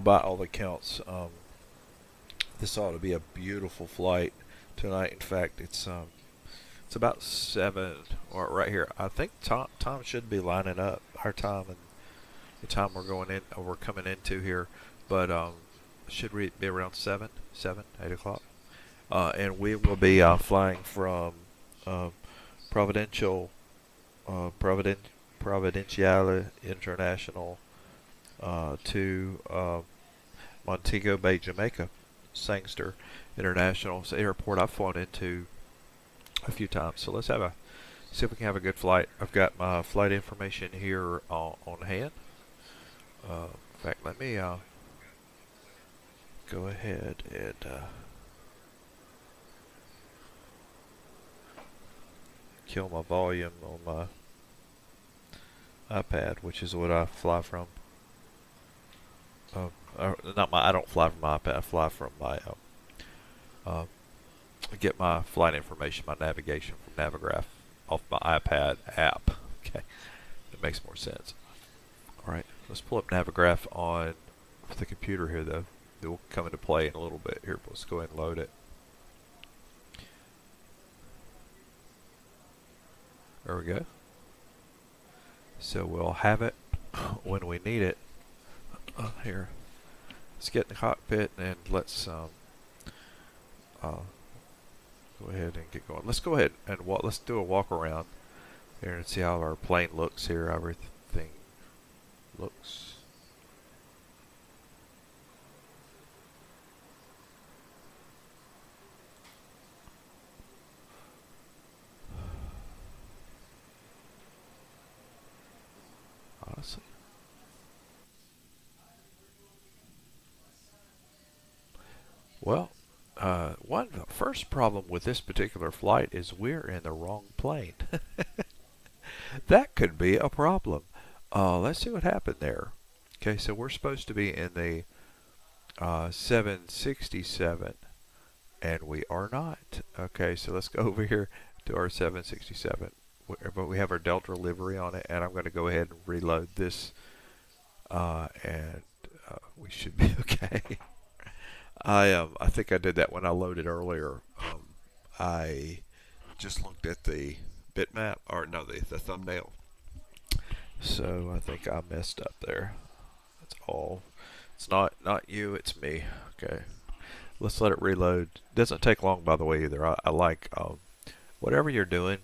by all accounts, this ought to be a beautiful flight tonight. In fact, it's about 7 or right here. I think time should be lining up our time and the time we're coming into here, but should we be around 8 o'clock, and we will be flying from Providencial Providenciale International to Montego Bay, Jamaica, Sangster International. It's an airport I've flown into a few times. So let's see if we can have a good flight. I've got my flight information here on hand. In fact, let me go ahead and kill my volume on my iPad, which is what I fly from. I don't fly from my iPad. I fly from my get my flight information, my navigation from Navigraph off my iPad app. Okay, that makes more sense. All right, let's pull up Navigraph on the computer here, though. It will come into play in a little bit. Here, let's go ahead and load it. There we go. So we'll have it when we need it. Here, let's get in the cockpit and let's go ahead and get going. Let's go ahead and let's do a walk around here and see how our plane looks here. Everything looks. Awesome. Well, the first problem with this particular flight is we're in the wrong plane. That could be a problem. Let's see what happened there. Okay, so we're supposed to be in the 767, and we are not. Okay, so let's go over here to our 767. But we have our Delta livery on it, and I'm going to go ahead and reload this, and we should be okay. I think I did that when I loaded earlier. I just looked at the bitmap, or no, the thumbnail. So I think I messed up there. That's all. It's not you, it's me. Okay, let's let it reload. Doesn't take long, by the way, either. I like whatever you're doing.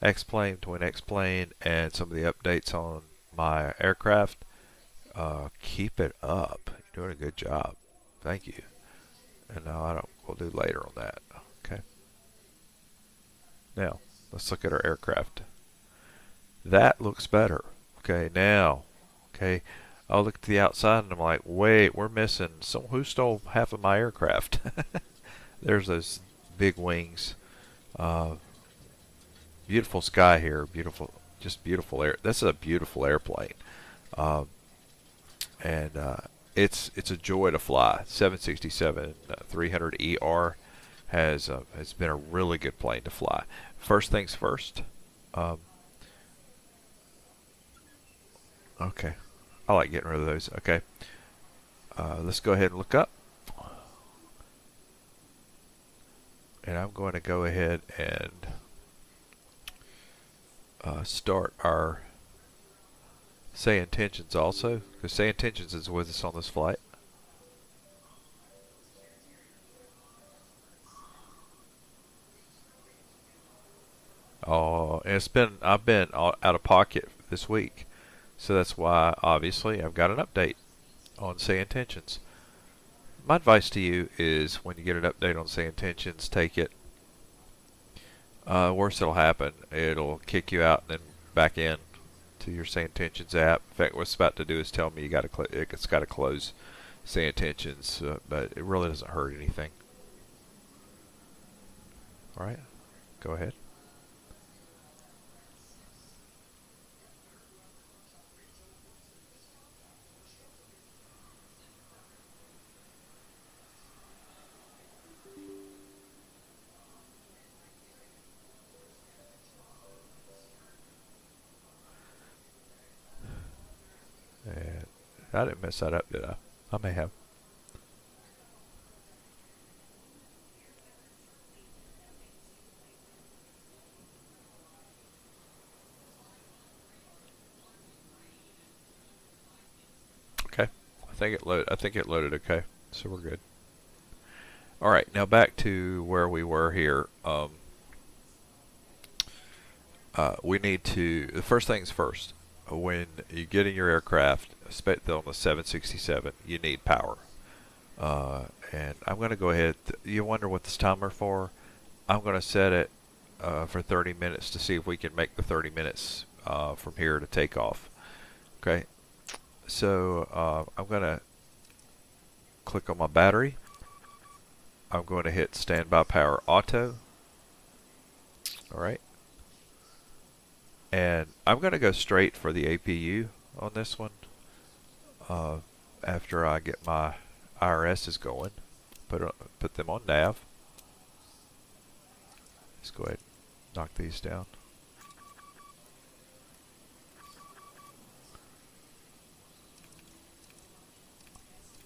Xplane, Twin Xplane, and some of the updates on my aircraft. Keep it up. You're doing a good job. Thank you. And now we'll do later on that. Okay. Now let's look at our aircraft. That looks better. Okay. Now, okay. I'll look to the outside and I'm like, wait, we're missing. Who stole half of my aircraft? There's those big wings. Beautiful sky here. Beautiful, just beautiful air. This is a beautiful airplane. And it's a joy to fly. 767 300ER has been a really good plane to fly. First things first. Okay, I like getting rid of those. Okay, let's go ahead and look up, and I'm going to go ahead and start our Say Intentions also, because Say Intentions is with us on this flight. Oh, and I've been out of pocket this week, so that's why obviously I've got an update on Say Intentions. My advice to you is when you get an update on Say Intentions, take it. Worst that'll happen, it'll kick you out and then back in to your Say Intentions app. In fact, what it's about to do is tell me it's got to close Say Intentions, but it really doesn't hurt anything. All right, go ahead. And I didn't mess that up, did I? I may have. Okay. I think it loaded okay. So we're good. All right, now back to where we were here. We need to, the first things first, when you get in your aircraft, especially on the 767, you need power. And I'm going to go ahead, you wonder what this timer for? I'm going to set it for 30 minutes to see if we can make the 30 minutes from here to take off. Okay, so I'm going to click on my battery. I'm going to hit standby power auto. Alright. And I'm going to go straight for the APU on this one. After I get my IRSs going, put them on nav. Let's go ahead and knock these down.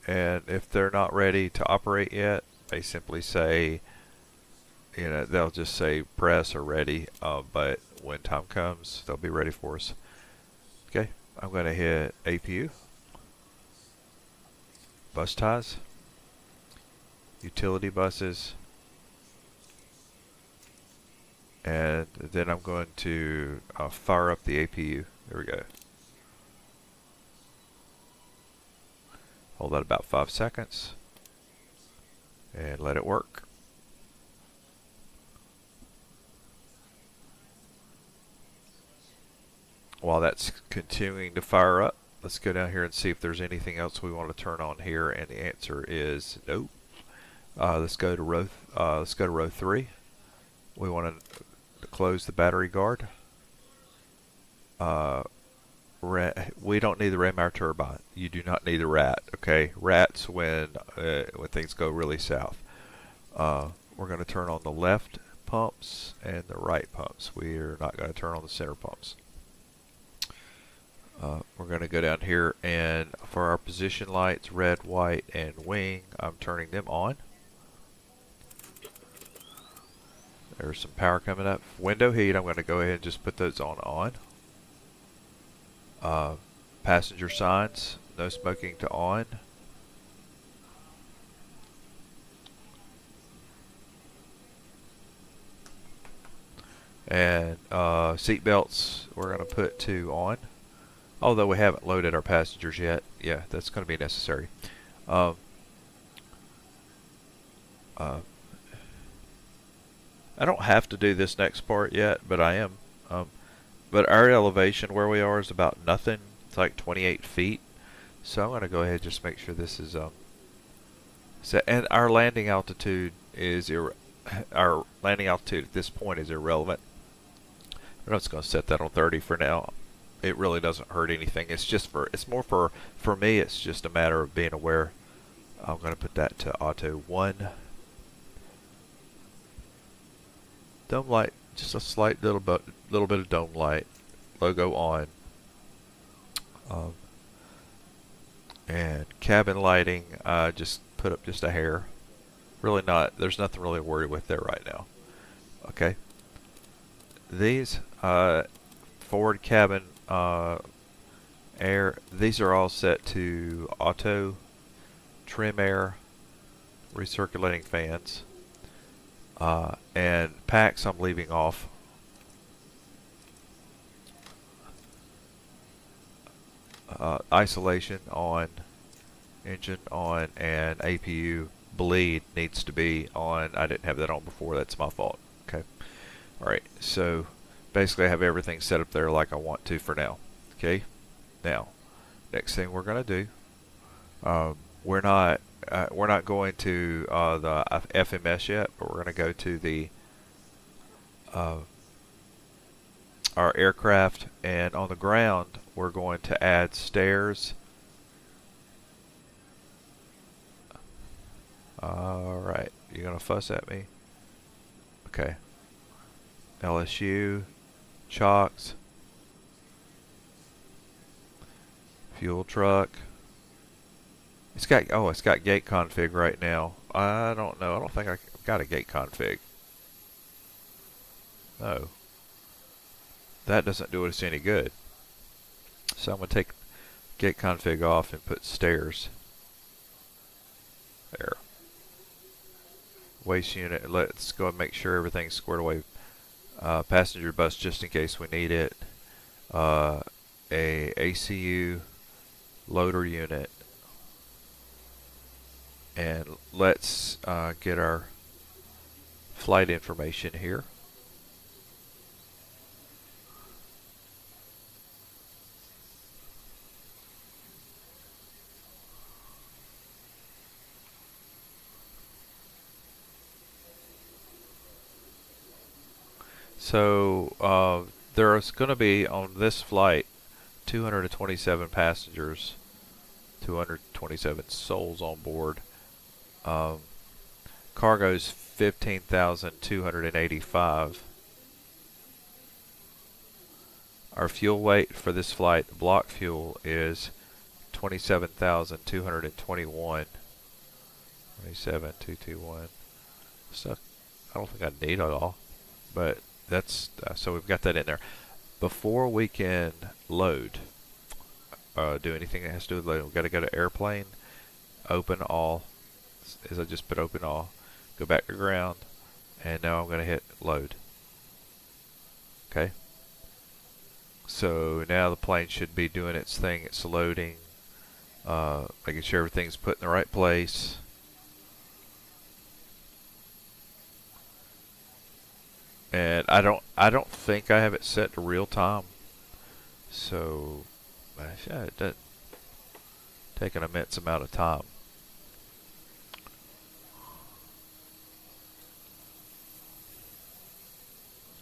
And if they're not ready to operate yet, they simply say, you know, they'll just say press or ready, but when time comes, they'll be ready for us. Okay, I'm going to hit APU, bus ties, utility buses, and then I'm going to fire up the APU. There we go. Hold that about 5 seconds and let it work. While that's continuing to fire up, let's go down here and see if there's anything else we want to turn on here, and the answer is no. Let's go to row 3. We want to close the battery guard. We don't need the Rainbow turbine. You do not need the rat. Okay, rats when things go really south. We're going to turn on the left pumps and the right pumps. We're not going to turn on the center pumps. We're going to go down here, and for our position lights, red, white, and wing, I'm turning them on. There's some power coming up. Window heat, I'm going to go ahead and just put those on. Passenger signs, no smoking to on. And seat belts, we're going to put to on. Although we haven't loaded our passengers yet. Yeah, that's going to be necessary. I don't have to do this next part yet, but I am. But our elevation where we are is about nothing. It's like 28 feet. So I'm going to go ahead and just make sure this is set. And our landing altitude is our landing altitude at this point is irrelevant. I'm just going to set that on 30 for now. It really doesn't hurt anything. It's just it's more for me. It's just a matter of being aware. I'm going to put that to auto 1. Dome light, just a slight little bit of dome light. Logo on. And cabin lighting, just put up just a hair. Really not. There's nothing really to worry with there right now. Okay. These forward cabin air, these are all set to auto, trim air, recirculating fans, and packs I'm leaving off. Isolation on, engine on, and APU bleed needs to be on. I didn't have that on before. That's my fault. Okay. Alright, so basically I have everything set up there like I want to for now. Okay. Now, next thing we're going to do, we're not going to the FMS yet, but we're going to go to the our aircraft, and on the ground we're going to add stairs. Alright, you're going to fuss at me? Okay. LSU, chocks, fuel truck, It's got gate config right now. I don't know. I don't think I've got a gate config. No. That doesn't do us any good. So I'm going to take gate config off and put stairs. There. Waste unit. Let's go and make sure everything's squared away. Passenger bus just in case we need it. A ACU loader unit. And let's get our flight information here. So there's going to be on this flight 227 passengers, 227 souls on board. Cargo's 15,285. Our fuel weight for this flight, the block fuel, is 27,221. 27,221. So I don't think I need it all, but that's so we've got that in there. Before we can load, do anything that has to do with loading, we've got to go to airplane, open all. As I just put open all, go back to ground, and now I'm going to hit load. Okay. So now the plane should be doing its thing. It's loading, making sure everything's put in the right place. And I don't think I have it set to real time. So it doesn't take an immense amount of time.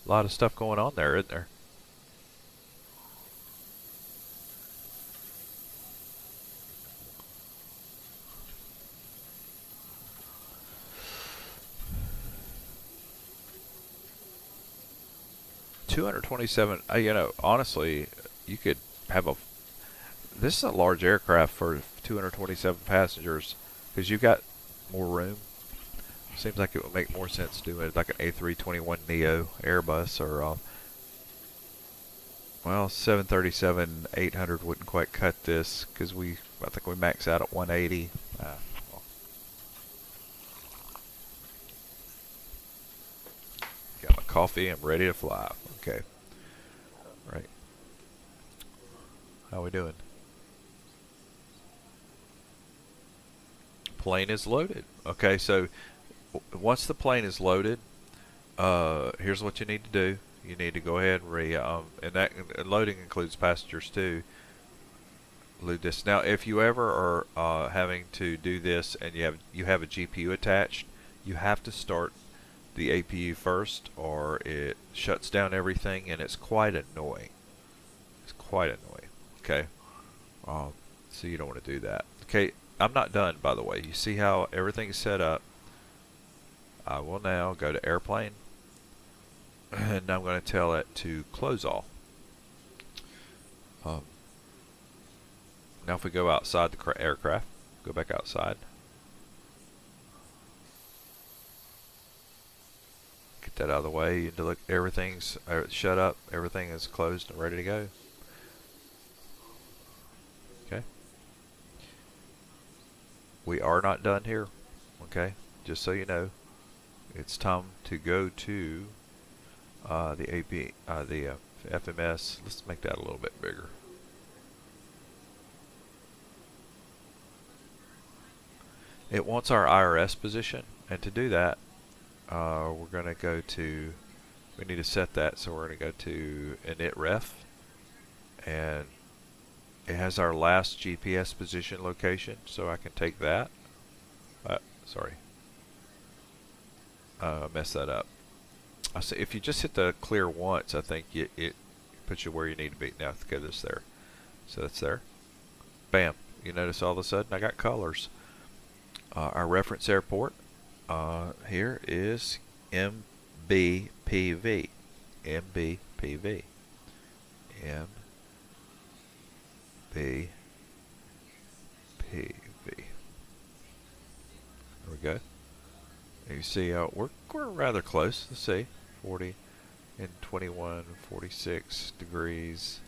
A lot of stuff going on there, isn't there? $227. You know, honestly, you could have a. This is a large aircraft for 227 passengers because you've got more room. Seems like it would make more sense to do it like an A321neo Airbus or well, 737-800 wouldn't quite cut this because I think we max out at 180. Well. Got my coffee. I'm ready to fly. Okay. Right. How we doing? Plane is loaded. Okay, so once the plane is loaded, here's what you need to do. You need to go ahead and and loading includes passengers too. Load this. Now, if you ever are having to do this and you have a GPU attached, you have to start the APU first, or it shuts down everything, and it's quite annoying. It's quite annoying. Okay, so you don't want to do that. Okay, I'm not done, by the way. You see how everything's set up. I will now go to airplane, and I'm going to tell it to close all. Now if we go outside the aircraft, go back outside. Get that out of the way. You look, everything's shut up. Everything is closed and ready to go. Okay. We are not done here. Okay. Just so you know, it's time to go to the FMS. Let's make that a little bit bigger. It wants our IRS position, and to do that, we're going to go to, we need to set that, so we're going to go to initref, and it has our last GPS position location, so I can take that. Sorry, messed that up. I say if you just hit the clear once, I think it puts you where you need to be. Now let's get this there. So that's there. Bam. You notice all of a sudden I got colors. Our reference airport here is MBPV. MBPV. MBPV. There we go. And you see we're rather close. Let's see, 40 and 21, 46 degrees.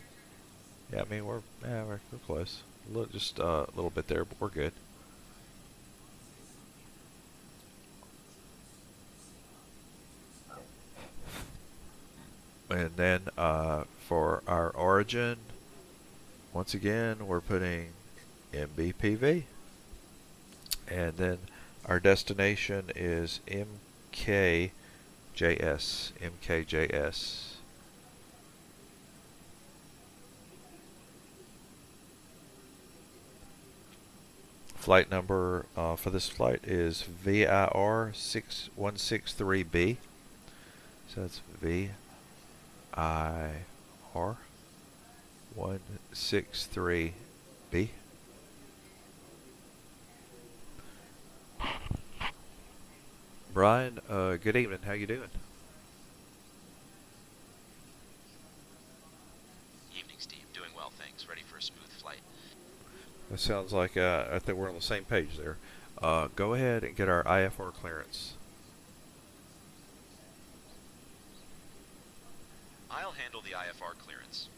Yeah, I mean we're close. Just a little bit there, but we're good. And then for our origin, once again we're putting MBPV, and then our destination is MKJS. Flight number for this flight is VIR 6163B. So that's VIR 163B. Brian, good evening. How you doing? Evening, Steve. Doing well, thanks. Ready for a smooth flight. That sounds like I think we're on the same page there. Go ahead and get our IFR clearance. I'll handle the IFR clearance.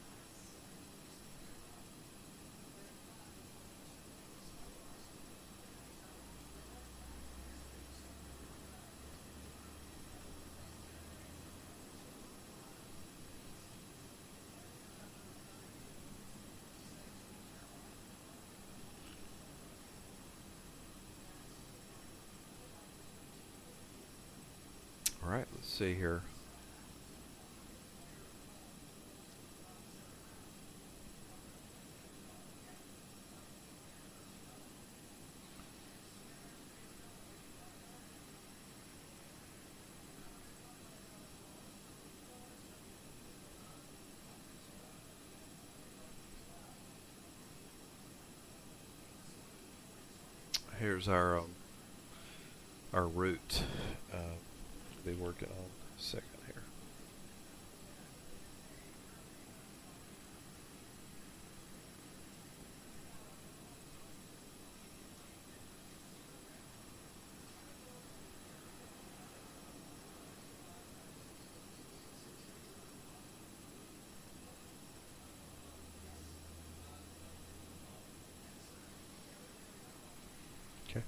All right, let's see here. Here's our route. Be working on a second here. Okay.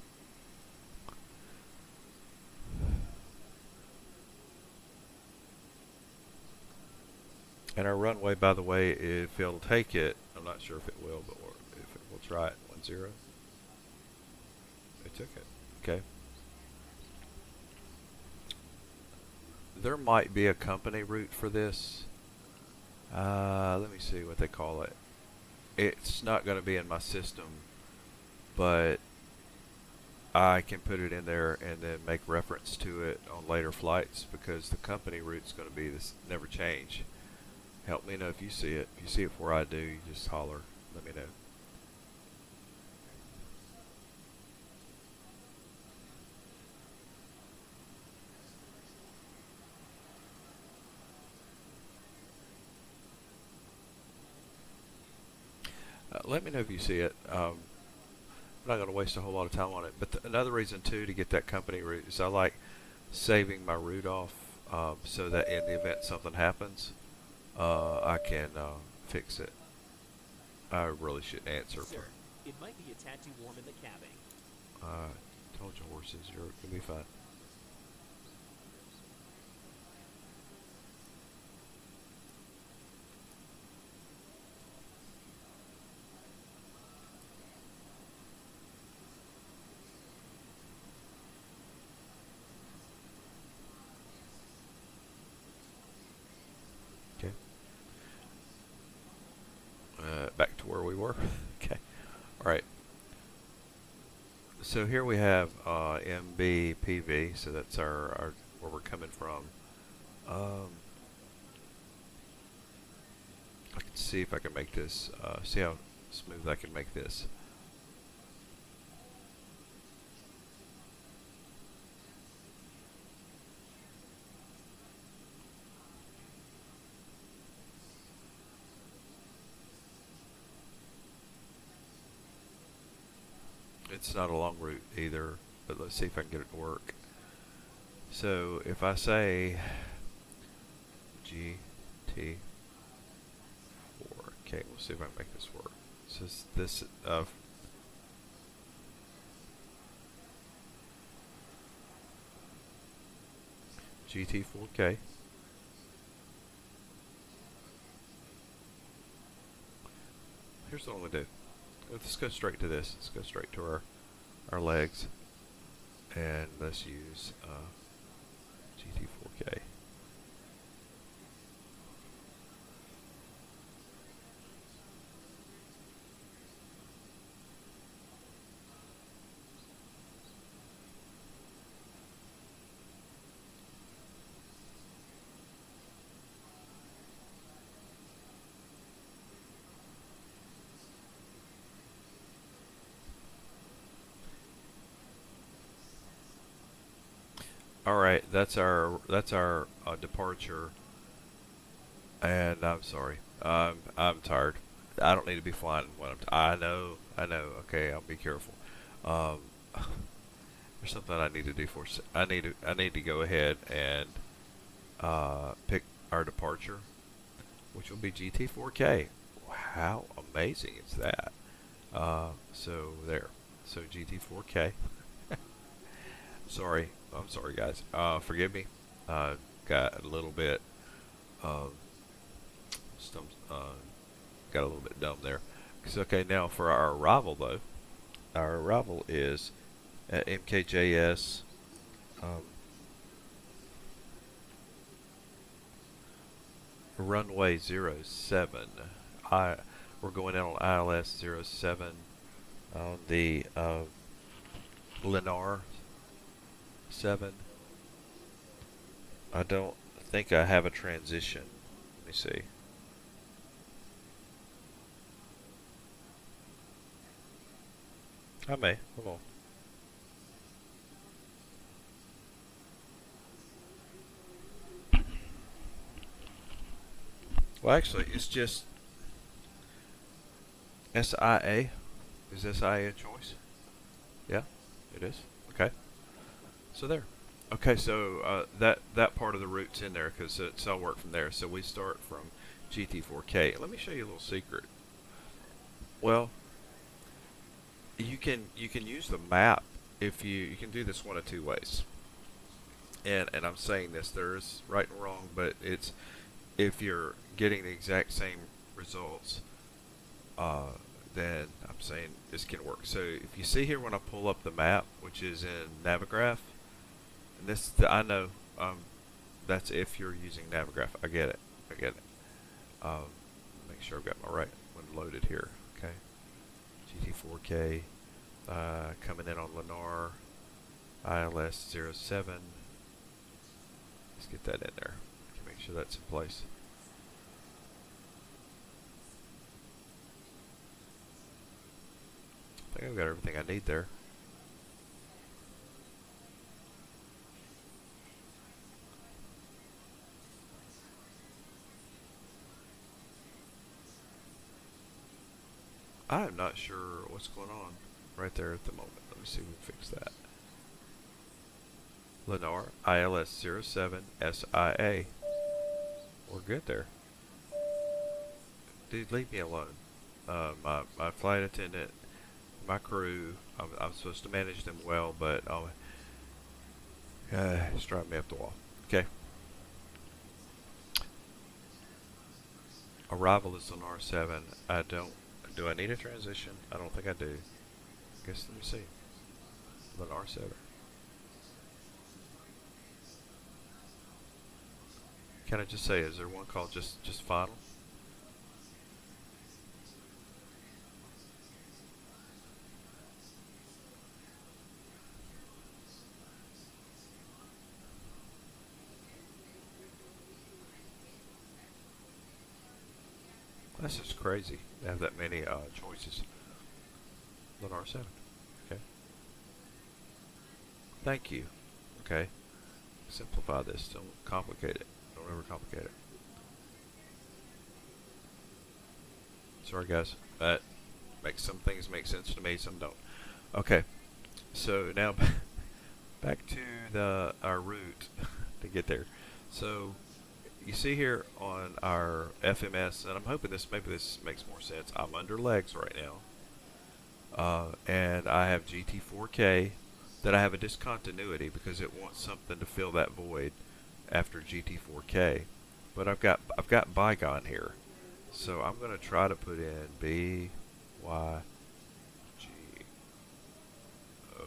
And our runway, by the way, if it'll take it, I'm not sure if it will, but if it will try it. 10. It took it. Okay. There might be a company route for this. Let me see what they call it. It's not going to be in my system, but I can put it in there and then make reference to it on later flights, because the company route's going to be this, never change. Help me know if you see it. If you see it before I do, you just holler. Let me know. Let me know if you see it. I'm not going to waste a whole lot of time on it. But another reason, too, to get that company route is I like saving my route off so that in the event something happens, I can fix it. I really shouldn't answer. Sir, it might be a tad too warm in the cabin. Told your horses, you'll be fine. Okay. Back to where we were. Okay. All right. So here we have MBPV, so that's our where we're coming from. I can see if I can make this, see how smooth I can make this. It's not a long route either. but let's see if I can get it to work. So if I say GT4, okay, we'll see if I can make this work. So this GT4K. Here's what I'm going to do. Let's go straight to this. Let's go straight to our legs. And let's use GT4K. All right, that's our departure. And I'm sorry, I'm tired. I don't need to be flying when I know. Okay, I'll be careful. There's something I need to do for. I need to go ahead and pick our departure, which will be GT4K. How amazing is that? So there. So GT4K. Sorry. I'm sorry, guys. Forgive me. Got a little bit got a little bit dumb there. Okay, now for our arrival though, our arrival is at MKJS. Runway 07. We're going in on ILS 07 on the Lennar 7. I don't think I have a transition. Let me see. I may. Hold on. Well, actually, it's just SIA. Is SIA a choice? Yeah, it is. Okay. So there. Okay, so that part of the route's in there because it's all work from there. So we start from GT4K. Let me show you a little secret. Well, you can use the map if you can do this one of two ways. And I'm saying this, there's right and wrong, but it's if you're getting the exact same results, then I'm saying this can work. So if you see here when I pull up the map, which is in Navigraph, and this I know that's if you're using Navigraph. I get it. Make sure I've got my right one loaded here. Okay, GT4K coming in on Lennar ILS 07. Let's get that in there. Make sure that's in place. I think I've got everything I need there. I am not sure what's going on right there at the moment. Let me see if we can fix that. Lennar ILS 07 SIA. We're good there. Dude, leave me alone. My flight attendant, my crew, I'm supposed to manage them well, but it's driving me up the wall. Okay. Arrival is on R7. Do I need a transition? I don't think I do. I guess let me see. Lennar 7. Can I just say, is there one called just final? That's just crazy to have that many choices. Lennar 7. Okay. Thank you. Okay. Simplify this. Don't complicate it. Don't ever complicate it. Sorry, guys. That makes some things make sense to me, some don't. Okay. So now back to our route to get there. So you see here on our FMS, and I'm hoping maybe this makes more sense. I'm under legs right now, and I have GT4K that I have a discontinuity because it wants something to fill that void after GT4K. But I've got bygone here, so I'm going to try to put in B Y G O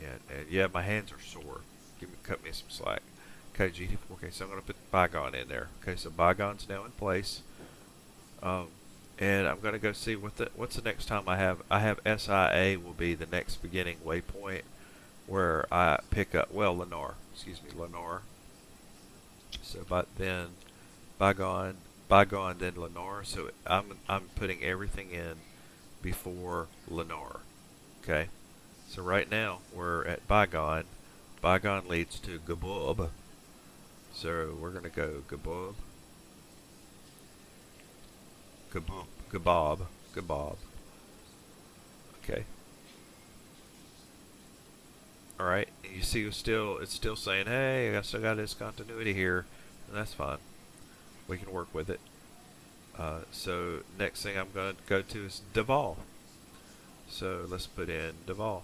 and yeah, my hands are sore. Cut me some slack. Okay, GT4K. So I'm going to put bygone in there. Okay, so bygone's now in place. And I'm going to go see what's the next time I have. I have SIA will be the next beginning waypoint where I pick up, well, Lennar. Excuse me, Lennar. So then bygone, then Lennar. So I'm putting everything in before Lennar. Okay. So right now we're at bygone. Bygone leads to Gabob. So we're going to go Gabob. Gabob. Okay. All right. And you see, it's still saying, "Hey, I still got this continuity here," and that's fine. We can work with it. So next thing I'm going to go to is Deval. So let's put in Deval.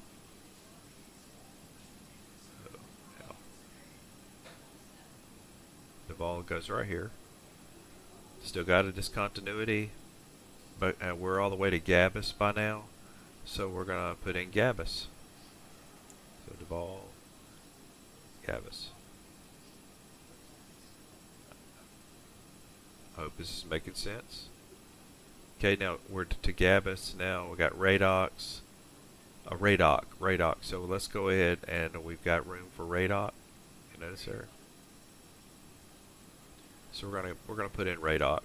Deval goes right here. Still got a discontinuity, but we're all the way to Gabus by now, so we're gonna put in Gabus. So Deval, Gabus. I hope this is making sense. Okay, now we're to Gabus. Now we got Radox, Radoc. So let's go ahead and we've got room for Radoc. You notice there. So we're gonna put in Radoc.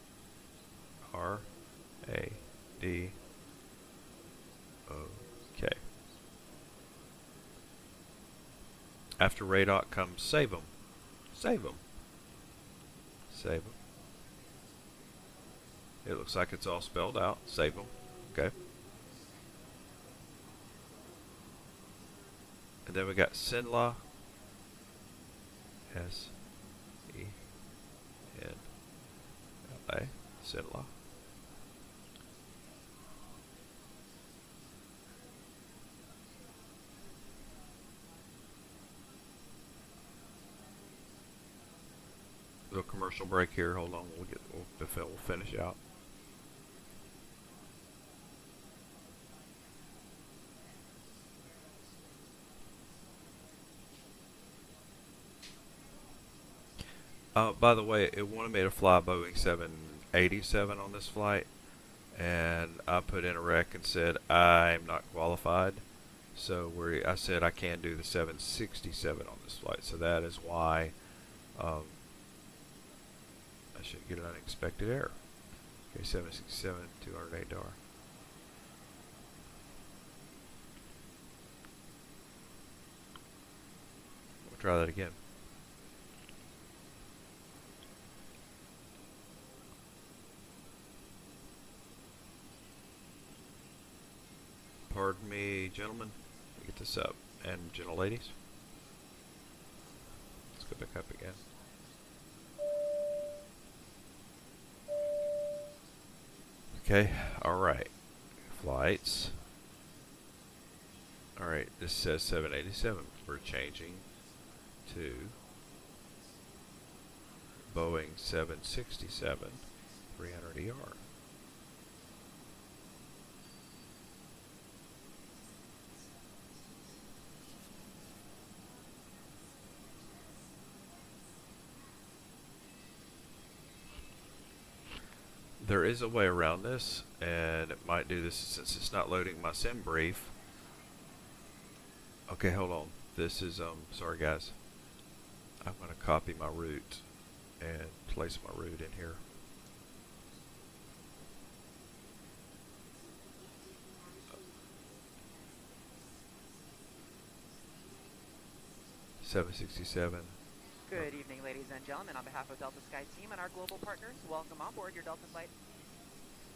R-A-D-O-K. After Radoc comes save them. It looks like it's all spelled out. Save them. Okay. And then we got Sinla. S-E-N-L-A. Sinla. Little commercial break here. Hold on. We'll finish out. By the way, it wanted me to fly Boeing 787 on this flight, and I put in a rec and said I'm not qualified. So I said I can do the 767 on this flight. So that is why I should get an unexpected error. Okay, 767, $208. We'll try that again. Pardon me, gentlemen. Let me get this up. And gentle ladies. Let's go back up again. Okay, alright. Flights. Alright, this says 787. We're changing to Boeing 767 300ER. There is a way around this, and it might do this since it's not loading my sim brief. Okay, hold on. This is, sorry guys. I'm going to copy my route and place my route in here. $767. Good evening, ladies and gentlemen. On behalf of Delta Sky Team and our global partners, welcome on board your Delta flight.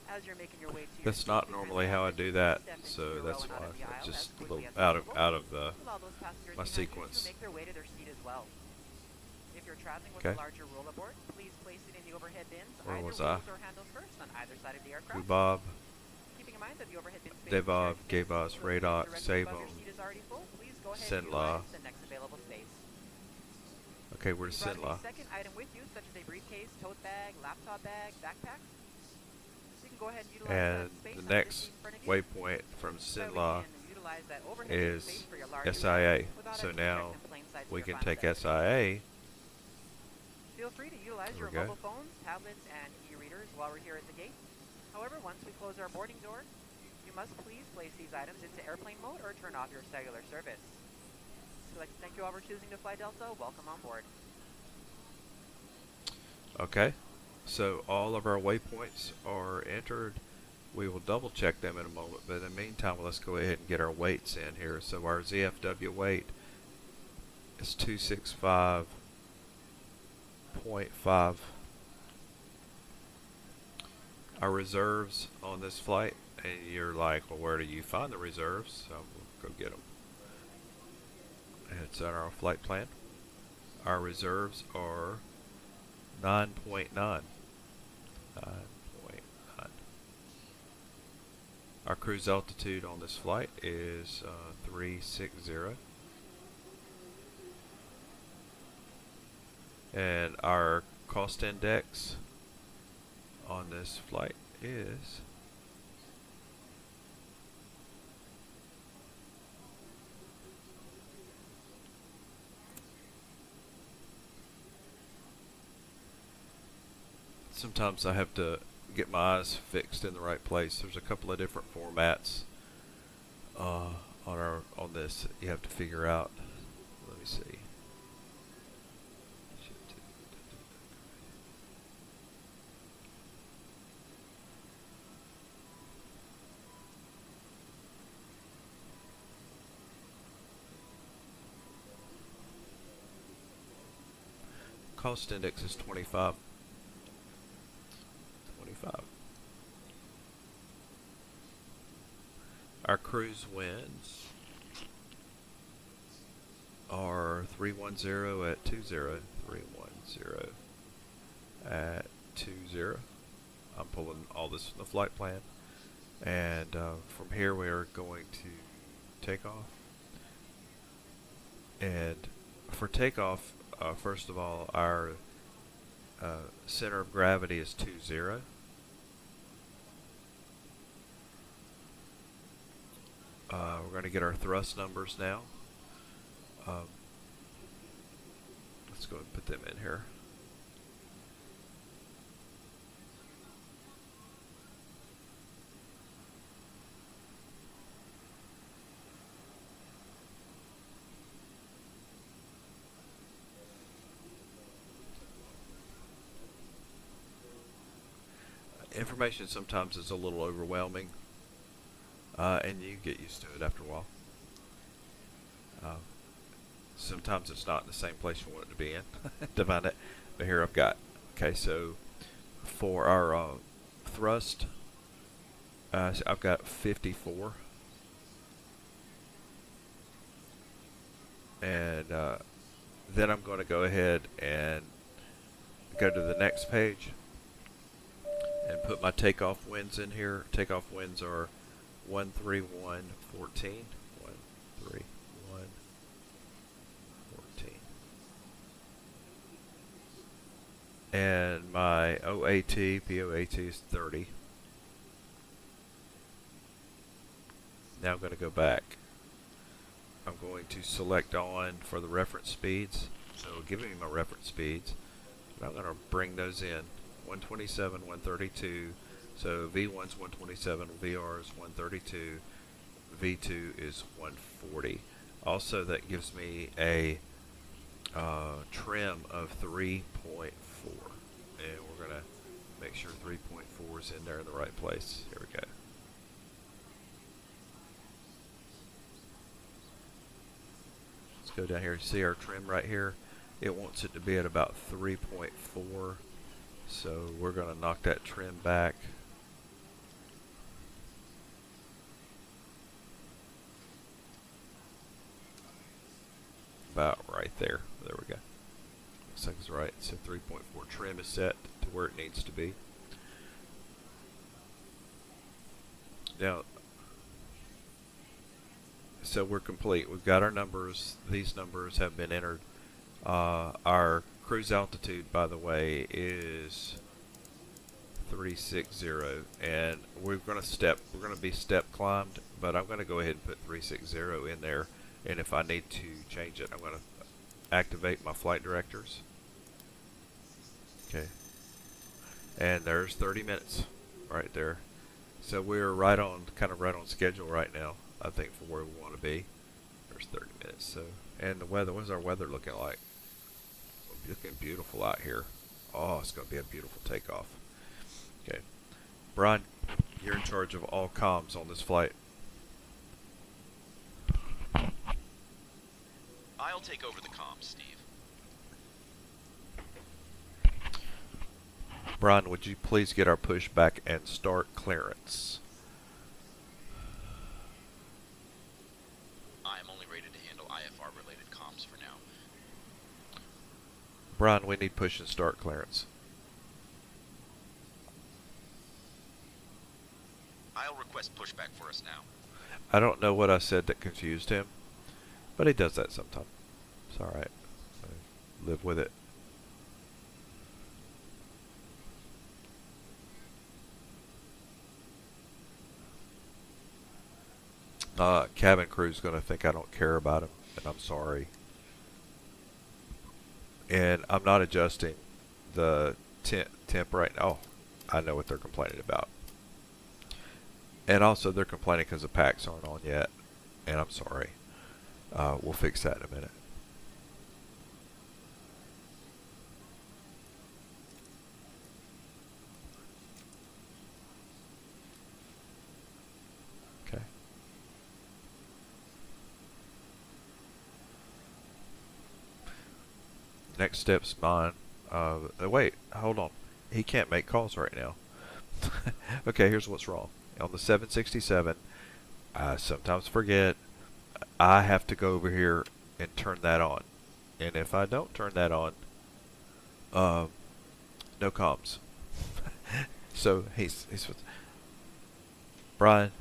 As you're making your way to your That's seat, not we kindly normally how I ask that do you that, step into so your row that's and why out of the aisle it's just as a quickly little as out possible of to allow those passengers my behind you sequence. to make their way to their seat as well. If you're traveling with Okay. a larger roller board, please place it in the overhead bins, Where either was I? wheels or handles first on either side of the aircraft. Kubob, Keeping in mind that the overhead bin space is Devov, shared space, Gavos, so if the bin Radok, directly above your Savon, seat is already full, please go ahead and Sinla. utilize the next available space. Okay, we're to If you brought Sinla. a second item with you, such as a briefcase, tote bag, laptop bag, backpack, you can go ahead and utilize And that space the on this next seat in front of you. waypoint from That way Sinla you can utilize that overhead bin is space for your larger SIA. items without So having to check now in plain sight we for your can final take destination. SIA. Feel free to utilize There your we go. mobile phones, tablets, and e-readers while we're here at the gate. However, once we close our boarding door, you must please place these items into airplane mode or turn off your cellular service. So I'd like to thank you all for choosing to fly Delta. Welcome on board. Okay, so all of our waypoints are entered. We will double check them in a moment, but in the meantime, let's go ahead and get our weights in here. So our ZFW weight is 265.5. Our reserves on this flight, and you're like, well, where do you find the reserves? So we'll go get them. It's on our flight plan. Our reserves are 9.9. 9.9. Our cruise altitude on this flight is 360. And our cost index on this flight is sometimes I have to get my eyes fixed in the right place. There's a couple of different formats on this that you have to figure out. Let me see. Cost index is 25. 25. Our cruise winds are 310 at 20. 310 at 20. I'm pulling all this from the flight plan. And from here we are going to take off. And for takeoff, first of all, our center of gravity is 20. We're going to get our thrust numbers now. Let's go ahead and put them in here. Information sometimes is a little overwhelming, and you get used to it after a while. Sometimes it's not in the same place you want it to be in to find it, but here I've got. Okay, so for our thrust, so I've got 54, and then I'm going to go ahead and go to the next page and put my takeoff winds in here. Takeoff winds are 131.14. 131.14. And my POAT is 30. Now I'm going to go back. I'm going to select on for the reference speeds. So giving me my reference speeds. I'm going to bring those in. 127, 132. So V1's 127, VR is 132, V2 is 140. Also, that gives me a trim of 3.4, and we're going to make sure 3.4 is in there in the right place. Here we go. Let's go down here. See our trim right here? It wants it to be at about 3.4. So we're going to knock that trim back about right there. There we go. Looks like it's right. So 3.4 trim is set to where it needs to be. Now, so we're complete. We've got our numbers. These numbers have been entered. Our cruise altitude, by the way, is 360, and we're going to be step climbed, but I'm going to go ahead and put 360 in there, and if I need to change it, I'm going to activate my flight directors. Okay, and there's 30 minutes right there. So we're kind of right on schedule right now, I think, for where we want to be. There's 30 minutes. So, and the weather, what's our weather looking like? Looking beautiful out here. Oh, it's going to be a beautiful takeoff. Okay, Brian, you're in charge of all comms on this flight. I'll take over the comms, Steve. Brian, would you please get our pushback and start clearance? I am only rated to handle IFR-related comms for now. Brian, we need push and start clearance. I'll request pushback for us now. I don't know what I said that confused him, but he does that sometimes. It's alright. Live with it. Cabin crew's going to think I don't care about him, and I'm sorry. And I'm not adjusting the temp right now. Oh, I know what they're complaining about. And also they're complaining because the packs aren't on yet, and I'm sorry. We'll fix that in a minute. Okay. Next step's mine. Wait, hold on. He can't make calls right now. Okay, here's what's wrong. On the 767, I sometimes forget I have to go over here and turn that on. And if I don't turn that on, no comms. So he's Brian,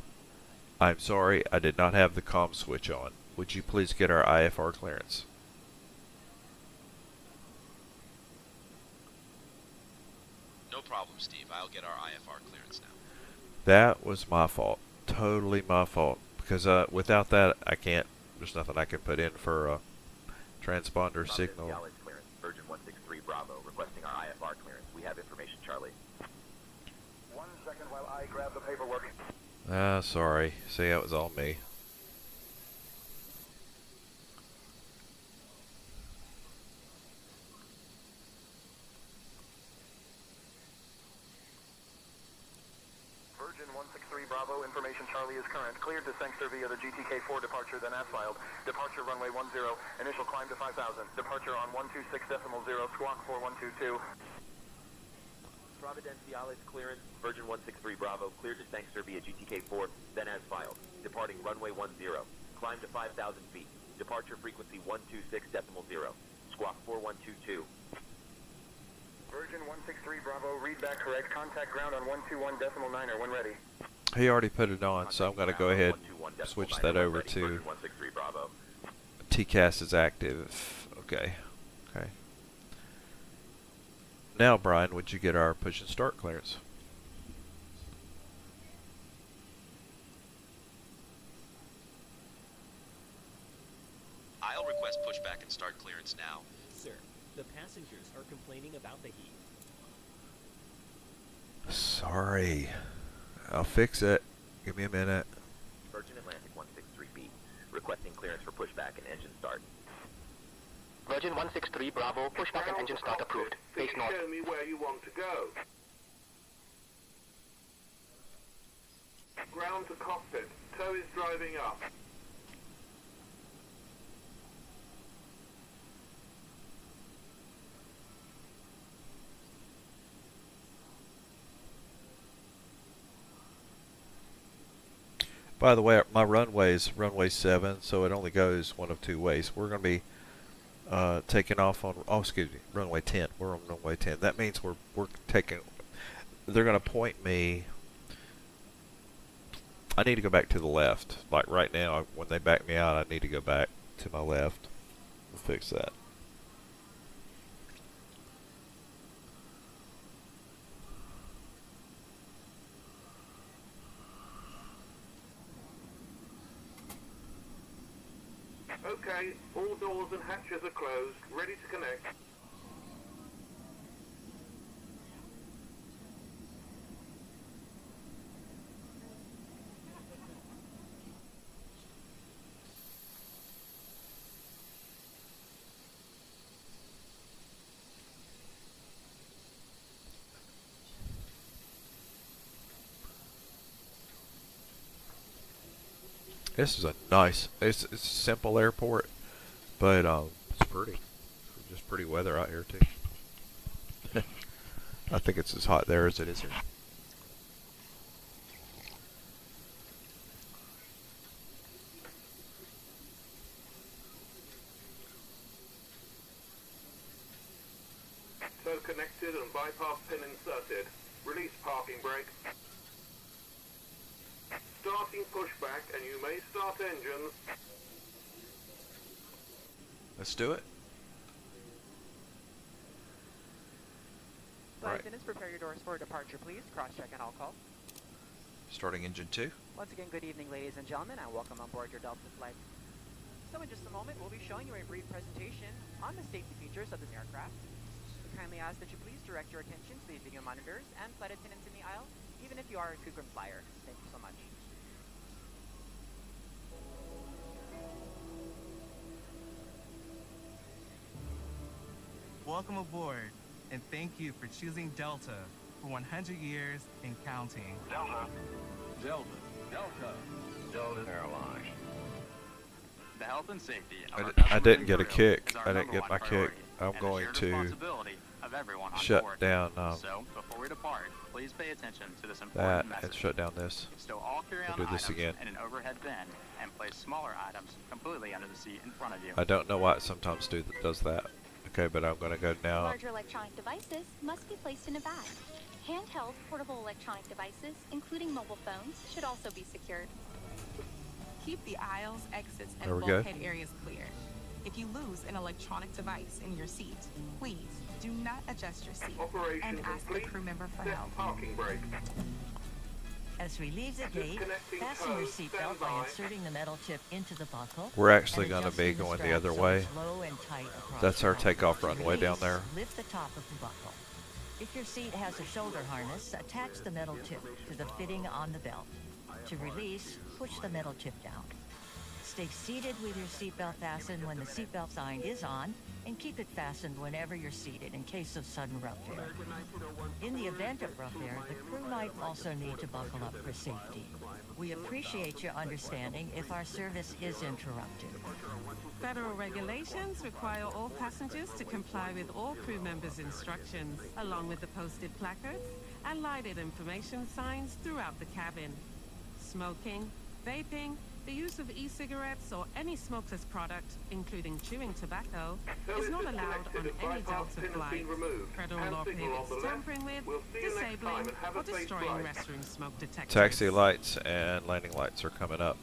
I'm sorry, I did not have the comm switch on. Would you please get our IFR clearance? No problem, Steve. I'll get our IFR clearance now. That was my fault. Totally my fault. Because without that, I can't. There's nothing I can put in for a transponder signal. Clearance. Virgin 163 Bravo requesting our IFR clearance. We have information, Charlie. 1 second while I grab the paperwork. Sorry. See, that was all me. Virgin 163 Bravo, information Charlie is current. Cleared to Sangster via the GTK4 departure, then as filed. Departure runway 10, initial climb to 5,000. Departure on 126.0, squawk 4122. Providenciales clearance. Virgin 163 Bravo cleared to Sangster via GTK4, then as filed. Departing runway 10. Climb to 5,000 feet. Departure frequency 126.0. Squawk 4122. Virgin 163 Bravo, read back correct. Contact ground on 121.9 when ready. He already put it on, so I'm going to go ahead and switch that over to TCAS is active. Okay. Okay. Now, Brian, would you get our push and start clearance? I'll request pushback and start clearance now. Sir, the passengers are complaining about the heat. Sorry. I'll fix it. Give me a minute. Virgin Atlantic 163B requesting clearance for pushback and engine start. Virgin 163 Bravo, pushback and engine start approved. Face north. Show me where you want to go. Ground to cockpit. Tow is driving up. By the way, my runway is runway 7, so it only goes one of two ways. We're going to be taking off on, oh, excuse me, runway 10. We're on runway 10. That means we're taking, they're going to point me, I need to go back to the left. Like right now, when they back me out, I need to go back to my left. We'll fix that. Okay, all doors and hatches are closed. Ready to connect. This is a nice, it's a simple airport, but it's pretty. Just pretty weather out here too. I think it's as hot there as it is here. So connected and bypass pin inserted. Release parking brake. Starting pushback, and you may start engines. Let's do it. Flight Right. attendants, prepare your doors for departure, please. Cross-check and all call. Starting engine 2. Once again, good evening, ladies and gentlemen, and welcome on board your Delta flight. So in just a moment, we'll be showing you a brief presentation on the safety features of this aircraft. We kindly ask that you please direct your attention to the video monitors and flight attendants in the aisle, even if you are a frequent flyer. Thank you so much. Welcome aboard, and thank you for choosing Delta for 100 years and counting. Delta. Delta. Delta. Delta Airlines. The health and safety of our I customers didn't and get a crew kick. is our I didn't number get one my kick. priority, I'm and going assured to responsibility of everyone on shut board. down So, before we depart, please pay attention to this that important and message. shut down this. Stow all carry-on We'll do this items again. in an overhead bin and place smaller items completely under the seat in front of you. I don't know why it sometimes does that. Okay, but I'm going to go now. Larger electronic devices must be placed in a bag. Handheld portable electronic devices, including mobile phones, should also be secured. Keep the aisles, exits, There and we go. bulkhead areas clear. If you lose an electronic device in your seat, please do not adjust your seat Operation and ask the complete. crew member for Set help. parking brake. As we leave the gate, Disconnecting fasten your toes, seatbelt stand by by. inserting the metal chip into the buckle. We're actually and going to be adjusting going the strap other so way. it's low and tight across That's the our back. takeoff To runway down release, there. Lift the top of the buckle. If your seat has a shoulder harness, attach the metal chip to the fitting on the belt. To release, push the metal chip down. Stay seated with your seatbelt fastened when the seatbelt sign is on, and keep it fastened whenever you're seated in case of sudden rough air. In the event of rough air, the crew might also need to buckle up for safety. We appreciate your understanding if our service is interrupted. Federal regulations require all passengers to comply with all crew members' instructions, along with the posted placards and lighted information signs throughout the cabin. Smoking, vaping, the use of e-cigarettes or any smokeless product, including chewing tobacco, is not allowed on any Delta flight. Federal law prohibits tampering with, disabling, or destroying restroom smoke detectors. Taxi lights and landing lights are coming up.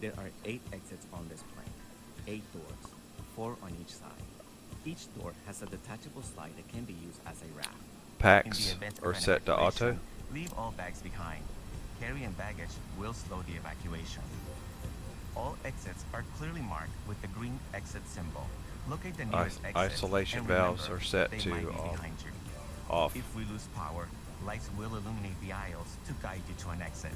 There are 8 exits on this plane. 8 doors, 4 on each side. Each door has a detachable slide that can be used as a raft. Packs are set to auto. Leave all bags behind. Carry-in baggage will slow the evacuation. All exits are clearly marked with the green exit symbol. Locate the nearest exit. Isolation and valves remember are set they to might be behind you. off. If we lose power, lights will illuminate the aisles to guide you to an exit.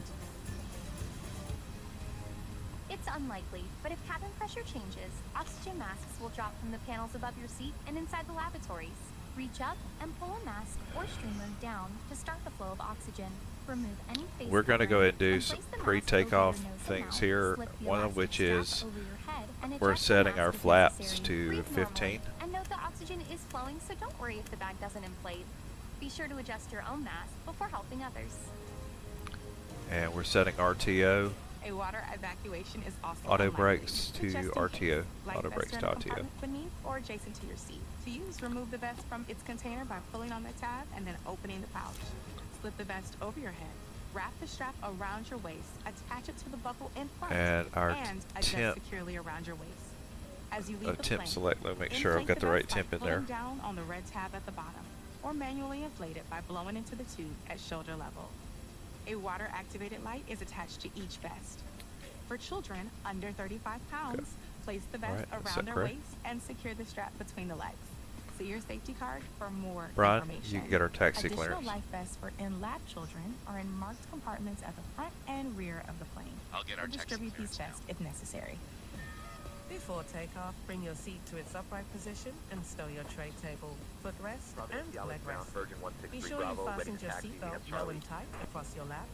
It's unlikely, but if cabin pressure changes, oxygen masks will drop from the panels above your seat and inside the lavatories. Reach up and pull a mask or streamer down to start the flow of oxygen. Remove any face We're going to go ahead and do covering, some place the mask pre-takeoff over your nose and things mouth, here, slip the one of elastic which strap is over your head, and we're adjust the setting mask our if flaps necessary. to Breathe normally, 15. and note the oxygen is flowing, so don't worry if the bag doesn't inflate. Be sure to adjust your own mask before helping others. And we're setting RTO A water evacuation is also Auto unlikely. brakes to Just in RTO. case, life Auto vests brakes are in to a RTO. compartment beneath or adjacent to your seat. To use, remove the vest from its container by pulling on the tab and then opening the pouch. Slip the vest over your head. Wrap the strap around your waist. Attach it to the buckle in front. And our adjust temp. securely around your waist. As you leave the Temp plane, select. Let me make sure I've inflate got the right vest by temp in pulling there. down on the red tab at the bottom, or manually inflate it by blowing into the tube at shoulder level. A water-activated light is attached to each vest. For children under 35 pounds, place the vest Alright, is around that their correct? waist and secure the strap between the legs. See your safety card for more Brian, information. you can get our taxi Additional clearance. life vests for in-lab children are in marked compartments at the front and rear of the plane. I'll get our We'll taxi distribute these clearance vests if necessary. Before takeoff, bring your seat to its upright position and stow your tray table, footrest, and leg rest. Virgin Be 163 sure you Bravo, ready fasten to your taxi. We seatbelt have low Charlie. and tight across your lap,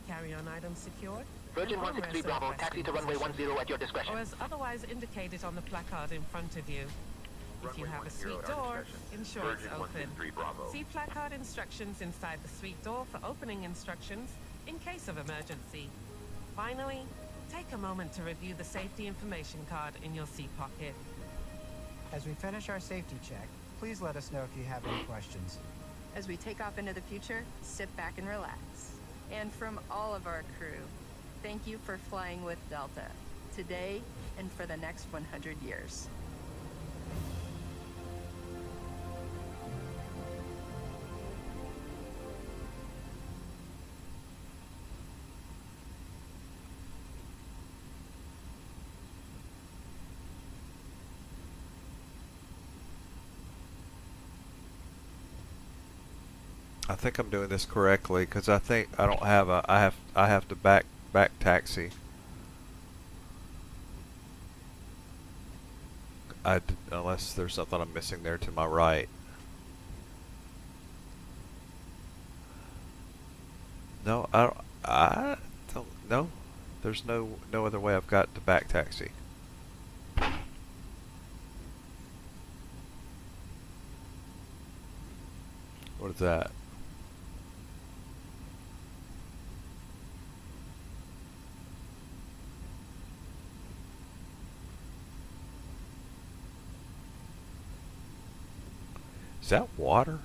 carry-on items secured, Virgin and armrests 163 Bravo, are taxi to resting runway position, 10 at your discretion. or as otherwise indicated on the placard in front of you. If you Runway have a 10 suite at our door, discretion. ensure it's Virgin open. 163 Bravo. See placard instructions inside the suite door for opening instructions in case of emergency. Finally, take a moment to review the safety information card in your seat pocket. As we finish our safety check, please let us know if you have any questions. As we take off into the future, sit back and relax. And from all of our crew, thank you for flying with Delta, today and for the next 100 years. I think I'm doing this correctly because I think I don't have a. I have to back taxi. Unless there's something I'm missing there to my right. No, I don't. No, there's no other way I've got to back taxi. What is that? Is that water?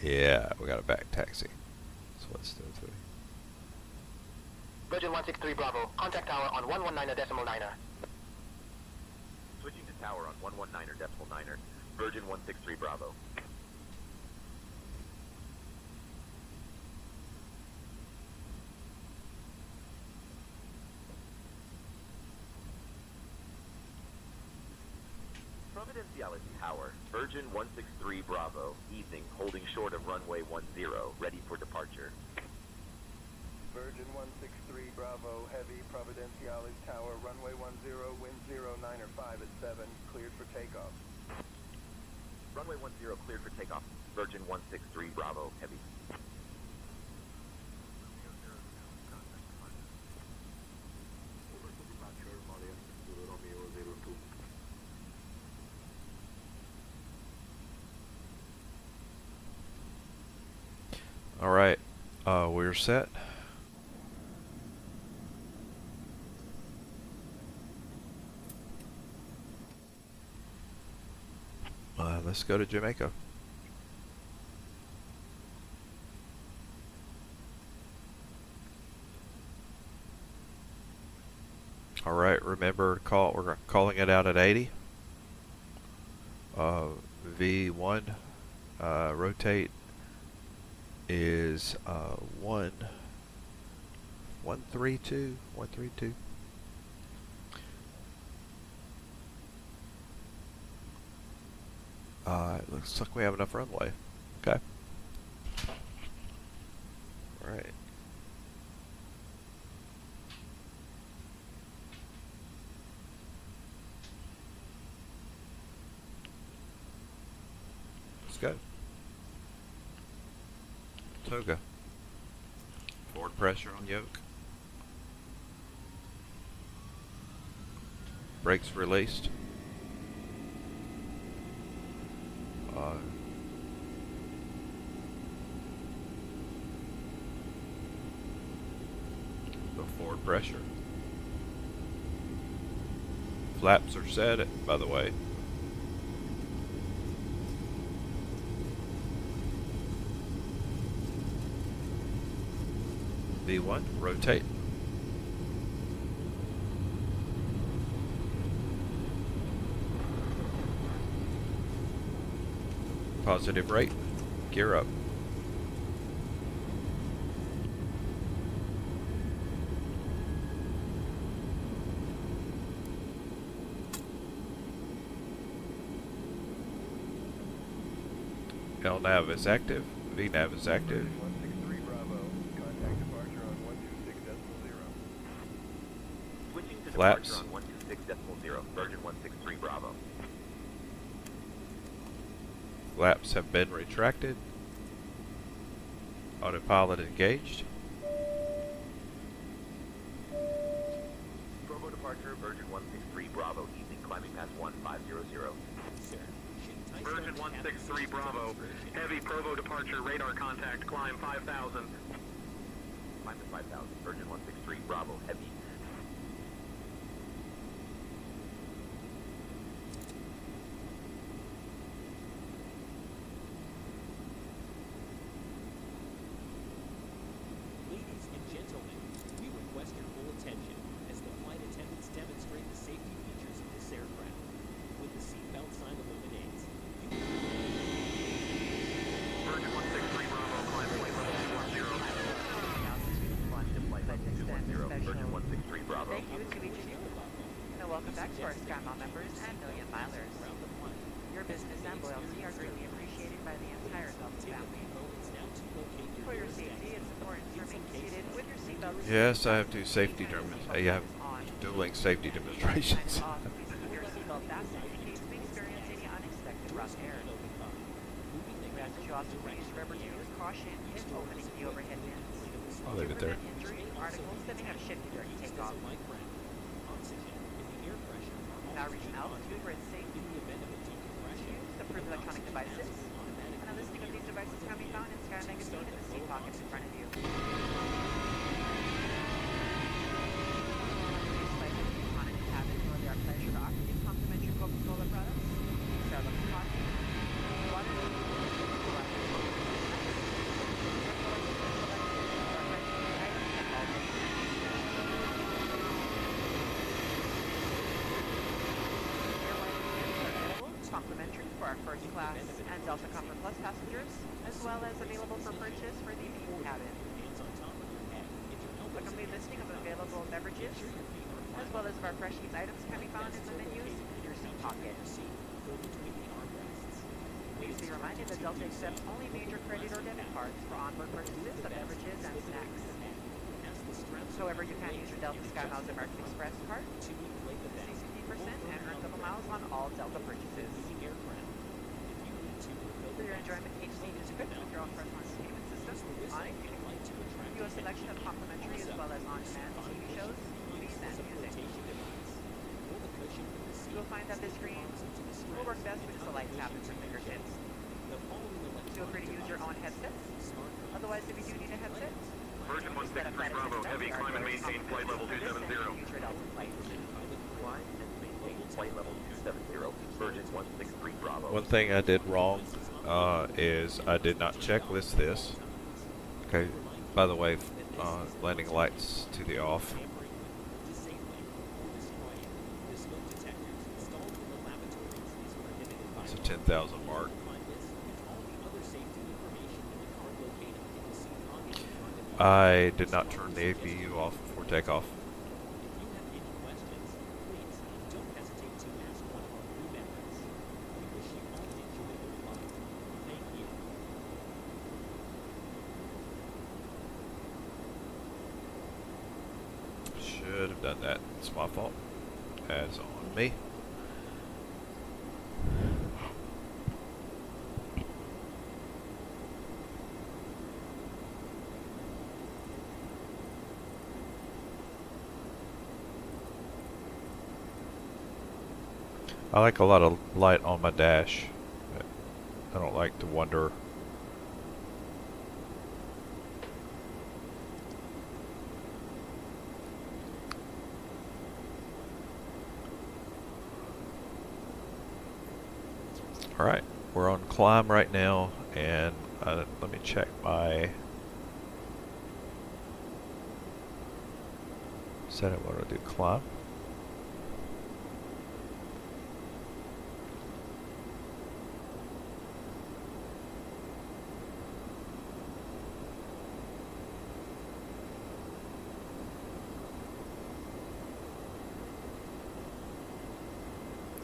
Yeah, we got a back taxi. That's what it's doing to me. Virgin 163 Bravo, contact tower on 119.9er. Switching to tower on 119.9er. Virgin 163 Bravo. Providenciales Tower, Virgin 163 Bravo, evening, holding short of runway 10, ready for departure. Virgin 163 Bravo, heavy, Providenciales Tower, runway 10, wind 095 at 7, cleared for takeoff. Runway 10 cleared for takeoff. Virgin 163 Bravo, heavy. All right, we're set. Let's go to Jamaica. All right, remember we're calling it out at 80. V1 rotate is 132. It looks like we have enough runway. Okay. All right. Let's go. Toga. Forward pressure on yoke. Brakes released. The forward pressure. Flaps are set, by the way. V1, rotate. Positive rate, gear up. LNAV is active, VNAV is active. 163 Bravo, contact departure on 126.0. Switching to Flaps. departure on 126.0, Virgin 163 Bravo. Flaps have been retracted. Autopilot engaged. Provo departure, Virgin 163 Bravo, evening climbing path 1500. Virgin 163 Bravo, heavy Provo departure, radar contact, climb 5,000. Climb to 5,000, Virgin 163 Bravo, heavy. Ladies and gentlemen, we request your full attention as the flight attendants demonstrate the safety features of this aircraft. When the seatbelt sign illuminates, Virgin 163 Bravo, climb flight level 210. Virgin 163 Bravo. Thank you to each of you. And welcome back to our SkyMile members and Million Milers. Your business and loyalty are greatly appreciated by the entire Delta family. For your safety, it's important to remain seated with your seatbelt. Yes, I have I have dueling safety demonstrations. Your seatbelt fastened in case we experience any unexpected rough air. We ask that you also please remember to use caution in opening the overhead bins. I'll leave it there. To prevent injury, articles that may have shifted during takeoff. Now reaching altitude where it's safe. Use approved electronic devices. And a listing of these devices can be found in Sky Magazine in the seat pocket in front of you. They are pleasure to offer you complimentary Coca-Cola products. Starbucks coffee, water, complimentary for our first class and Delta Comfort Plus passengers, as well as available for purchase for the main cabin. A complete listing of available beverages, as well as of our fresh eats items, can be found in the menus in your seat pocket. Please be reminded that Delta accepts only major credit or debit cards for onboard purchases of beverages and snacks. However, you can use your Delta SkyMiles American Express card to save 50% and earn double miles on all Delta purchases. For your enjoyment, each seat is equipped with your own personal entertainment system. On it, you can view a selection of complimentary as well as on-demand TV shows, movies, and music. You will find that the screen will work best with just a light tap of your fingertips. Feel free to use your own headsets. Otherwise, if you do need a headset, Virgin 163 Bravo, heavy, climb and maintain flight level 270. Climb and maintain flight level 270, Virgin 163 Bravo. One thing I did wrong is I did not checklist this. Okay, by the way, landing lights to the off. It's a 10,000 mark. I did not turn the APU off before takeoff. Should have done that. It's my fault. That's on me. I like a lot of light on my dash. I don't like to wonder. Alright, we're on climb right now, and let me check my... Said I want to do climb.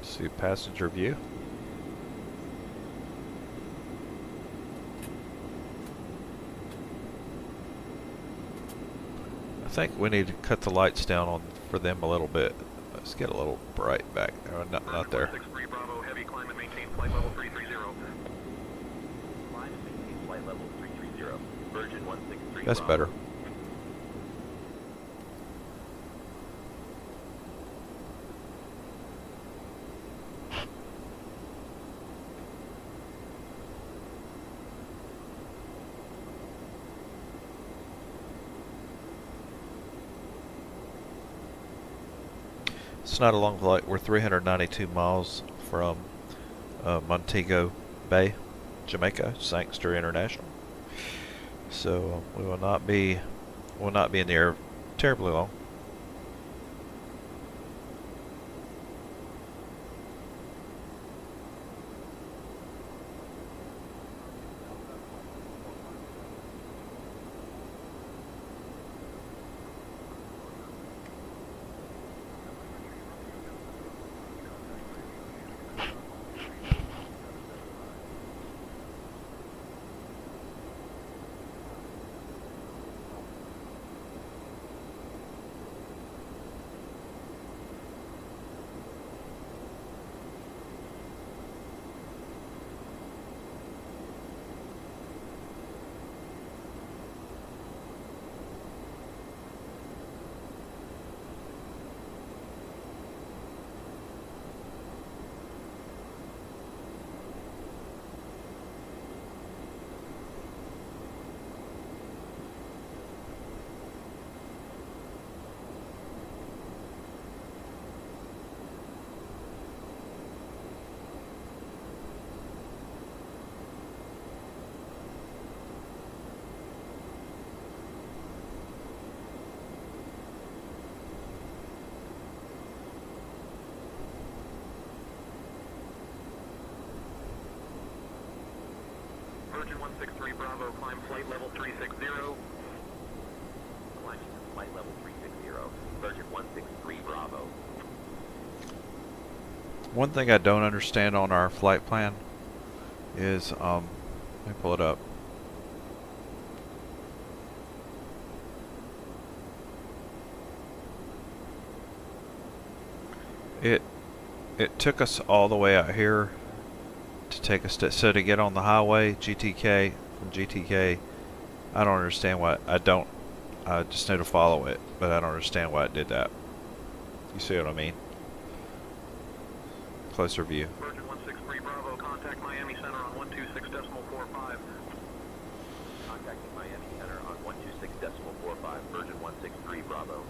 See passenger view. I think we need to cut the lights down on for them a little bit. Let's get a little bright back. Not there. 63 Bravo, heavy climb and maintain flight level 330. Climb and maintain flight level 330. Virgin 163 That's Bravo. better. It's not a long flight. We're 392 miles from Montego Bay, Jamaica, Sangster International. So we will not be in the air terribly long. Virgin 163 Bravo, climb flight level 360. Climbing to flight level 360. Virgin 163 Bravo. One thing I don't understand on our flight plan is, let me pull it up. It took us all the way out here to take us so to get on the highway, GTK, from GTK, I don't understand why, I just know to follow it, but I don't understand why it did that. You see what I mean? Closer view. Virgin 163 Bravo, contact Miami Center on 126.45. Contacting Miami Center on 126.45. Virgin 163 Bravo.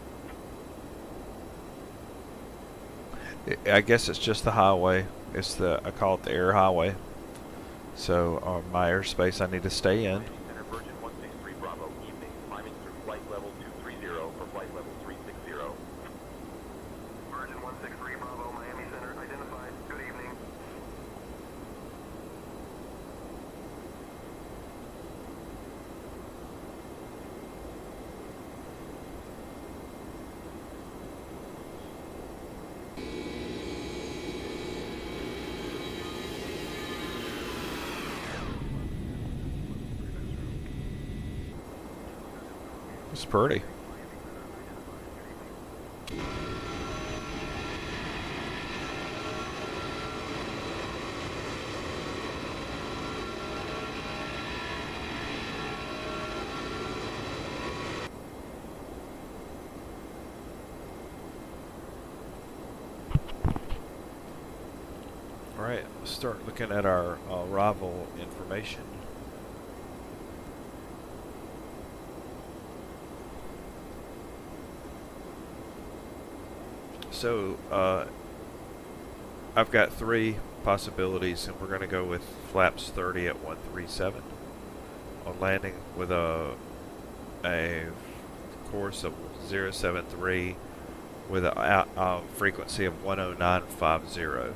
I guess it's just the highway. It's I call it the air highway. So my airspace I need to stay in. Center, Virgin 163 Bravo, evening, climbing through flight level 230 for flight level 360. Virgin 163 Bravo, Miami Center, identified. Good evening. It's pretty. Alright, let's start looking at our arrival information. So, I've got 3 possibilities, and we're going to go with flaps 30 at 137 on landing with a course of 073 with a frequency of 10950.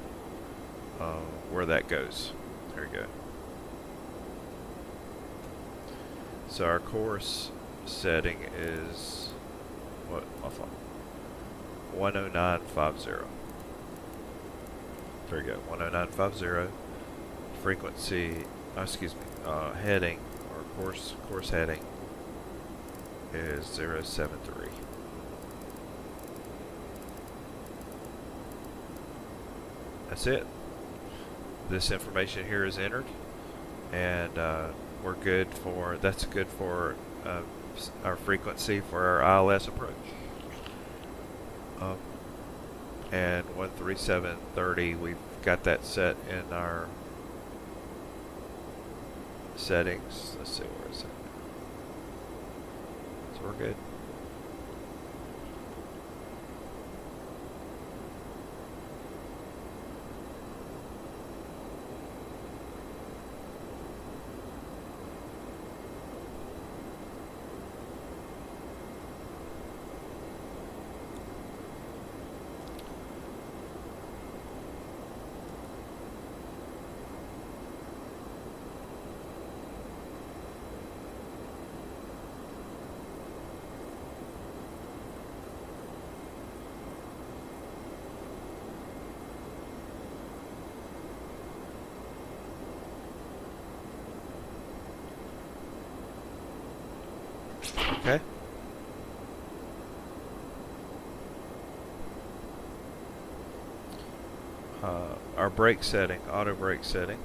Where that goes. There we go. So our course setting is what? My phone. 10950. There we go. 10950. Frequency. Excuse me. Heading or course heading is 073. That's it. This information here is entered, and we're good for, that's good for our frequency for our ILS approach. And 13730, we've got that set in our settings. Let's see, where is it? So we're good. Okay. Our brake setting, auto brake setting,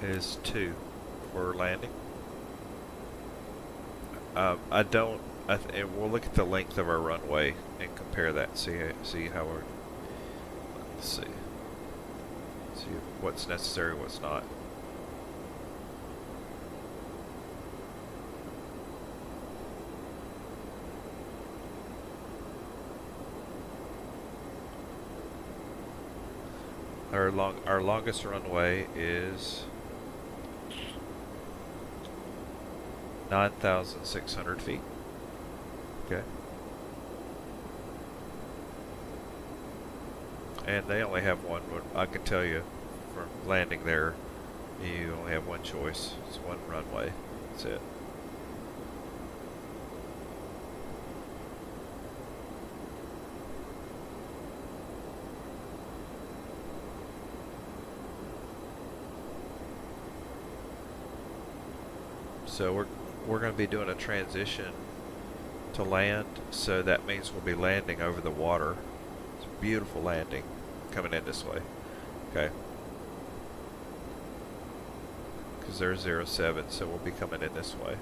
is 2 for landing. And we'll look at the length of our runway and compare that. See how we're. Let's see what's necessary, what's not. Our longest runway is 9,600 feet. Okay. And they only have one. I can tell you, from landing there, you only have one choice. It's one runway. That's it. So we're going to be doing a transition to land, so that means we'll be landing over the water. It's a beautiful landing coming in this way. Okay. Because there's 07, so we'll be coming in this way.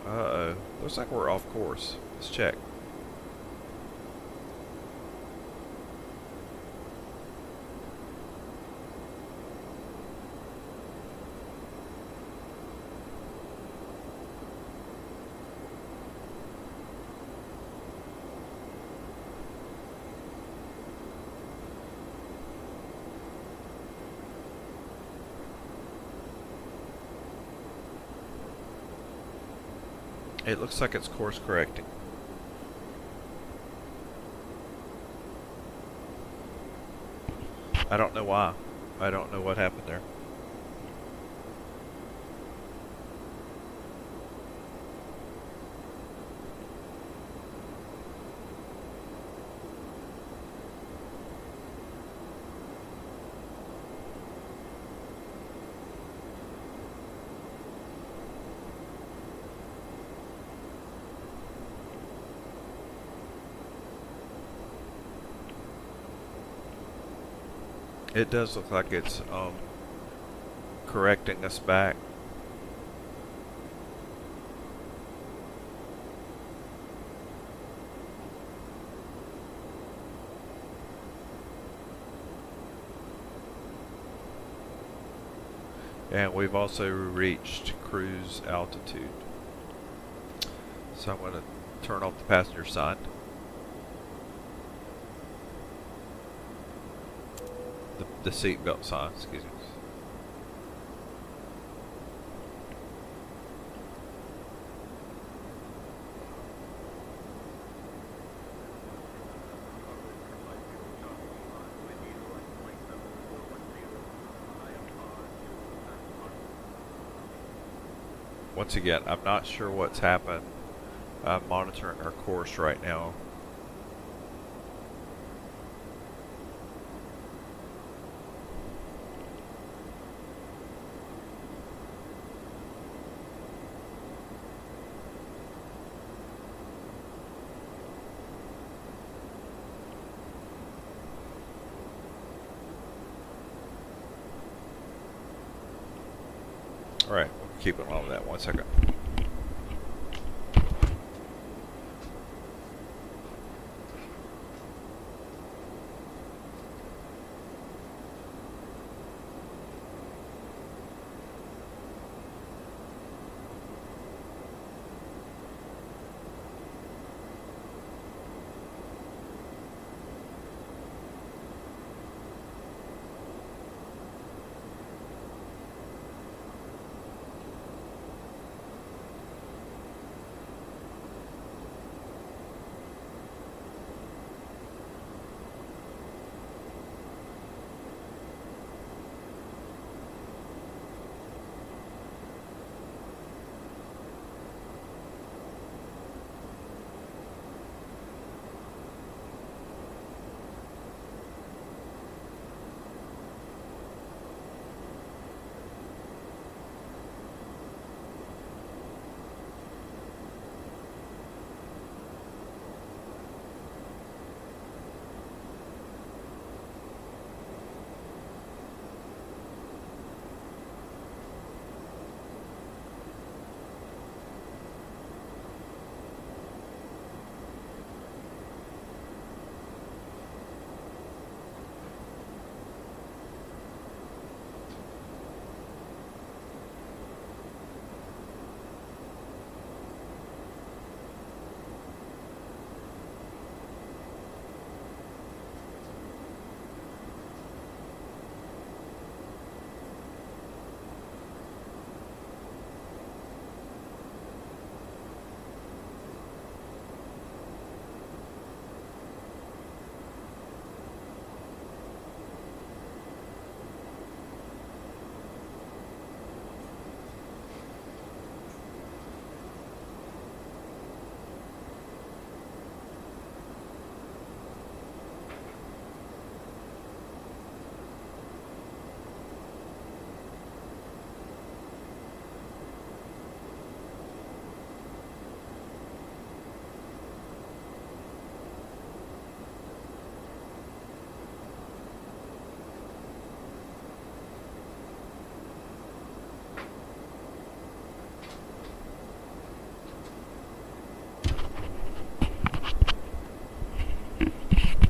Uh-oh. Looks like we're off course. Let's check. It looks like it's course correcting. I don't know why. I don't know what happened there. It does look like it's correcting us back. And we've also reached cruise altitude. So I'm going to turn off the passenger sign. The seatbelt sign, excuse me. Once again, I'm not sure what's happened. I'm monitoring our course right now. Alright, we'll keep it on that. 1 second.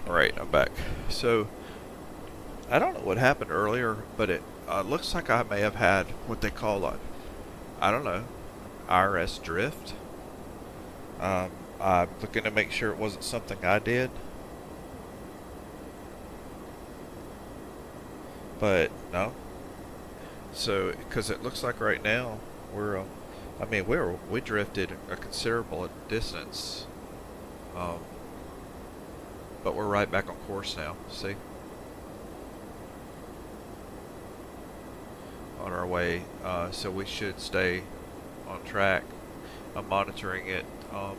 Alright, I'm back. So, I don't know what happened earlier, but it looks like I may have had what they call a, I don't know, IRS drift. I'm looking to make sure it wasn't something I did. But, no. So, because it looks like right now, we're, I mean, we drifted a considerable distance. But we're right back on course now, see? On our way, so we should stay on track. I'm monitoring it on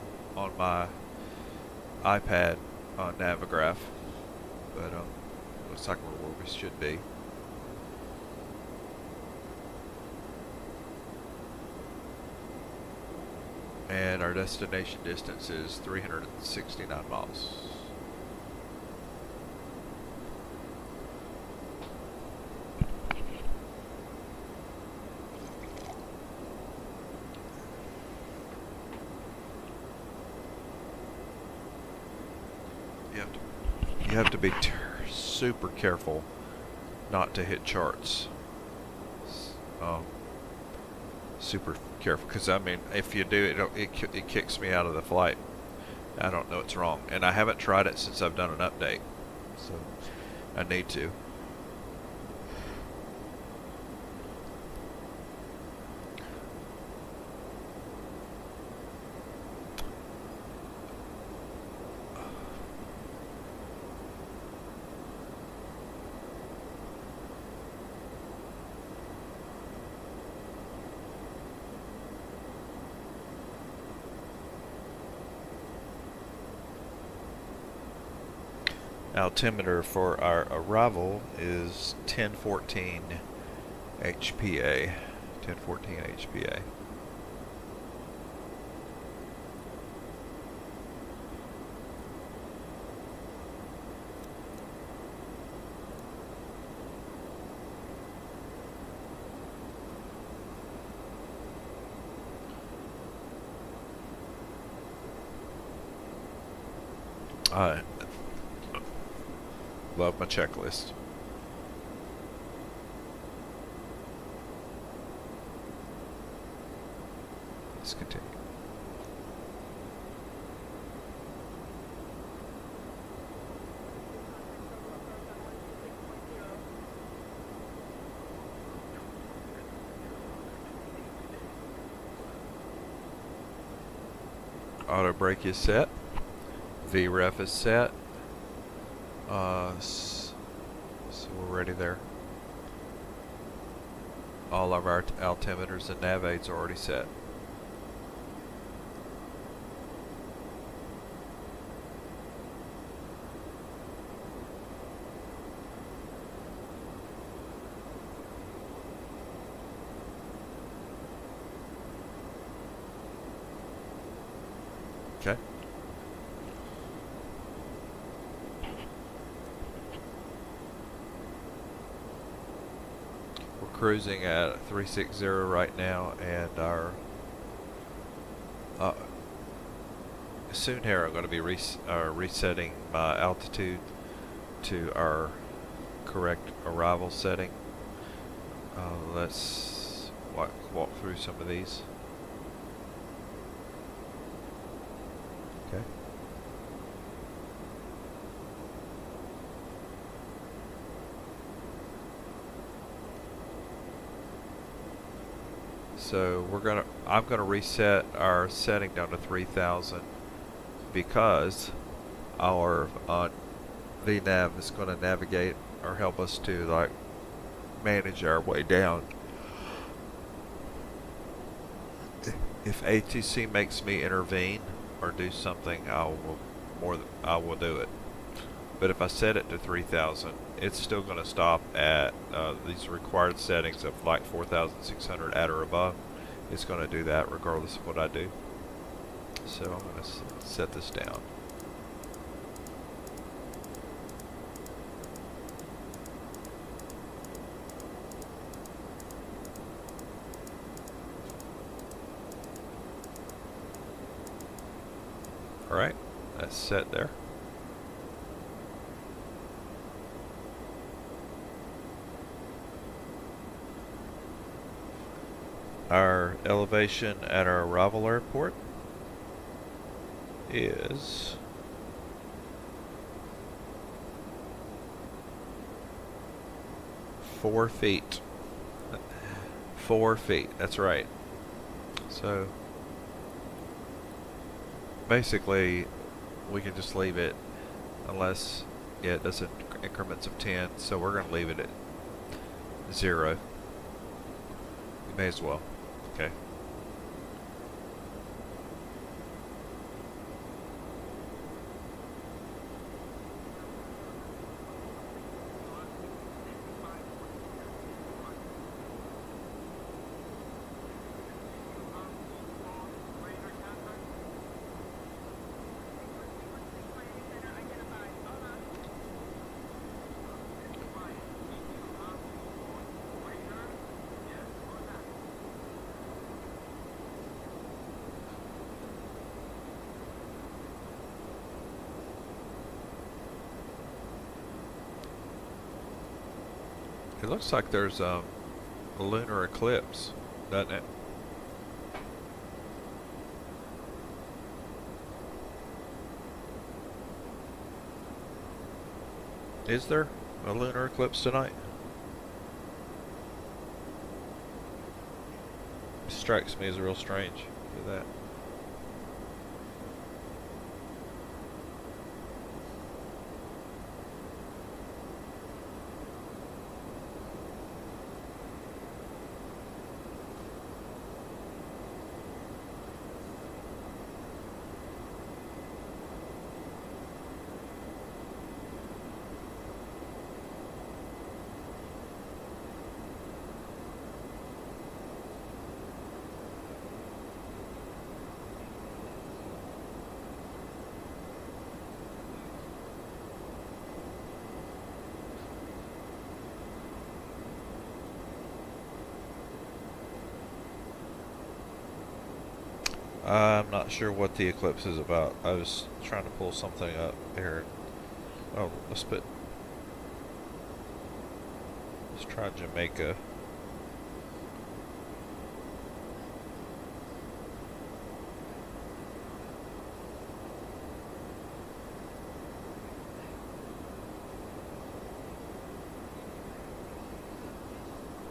my iPad Navigraph, but looks like we're where we should be. And our destination distance is 369 miles. you have to be super careful not to hit charts. Super careful, because I mean, if you do, it kicks me out of the flight. I don't know it's wrong, and I haven't tried it since I've done an update, so I need to. Altimeter for our arrival is 1014 HPA. 1014 HPA. Love my checklist. Let's continue. Auto brake is set. VREF is set. So we're ready there. All of our altimeters and nav aids are already set. Okay. Cruising at 360 right now, and our soon here I'm going to be resetting my altitude to our correct arrival setting. Let's walk through some of these. Okay. So I'm gonna reset our setting down to 3000 because our VNav is gonna navigate or help us to like manage our way down. If ATC makes me intervene or do something, I will do it. But if I set it to 3000, it's still going to stop at these required settings of like 4600 at or above. It's going to do that regardless of what I do. So I'm going to set this down. Alright, that's set there. Our elevation at our arrival airport is 4 feet. 4 feet, that's right. So basically we can just leave it unless it does it increments of 10, so we're going to leave it at 0. You may as well. Okay. It looks like there's a lunar eclipse, doesn't it? Is there a lunar eclipse tonight? Strikes me as real strange. Look at that. I'm not sure what the eclipse is about. I was trying to pull something up here. Oh, let's try Jamaica.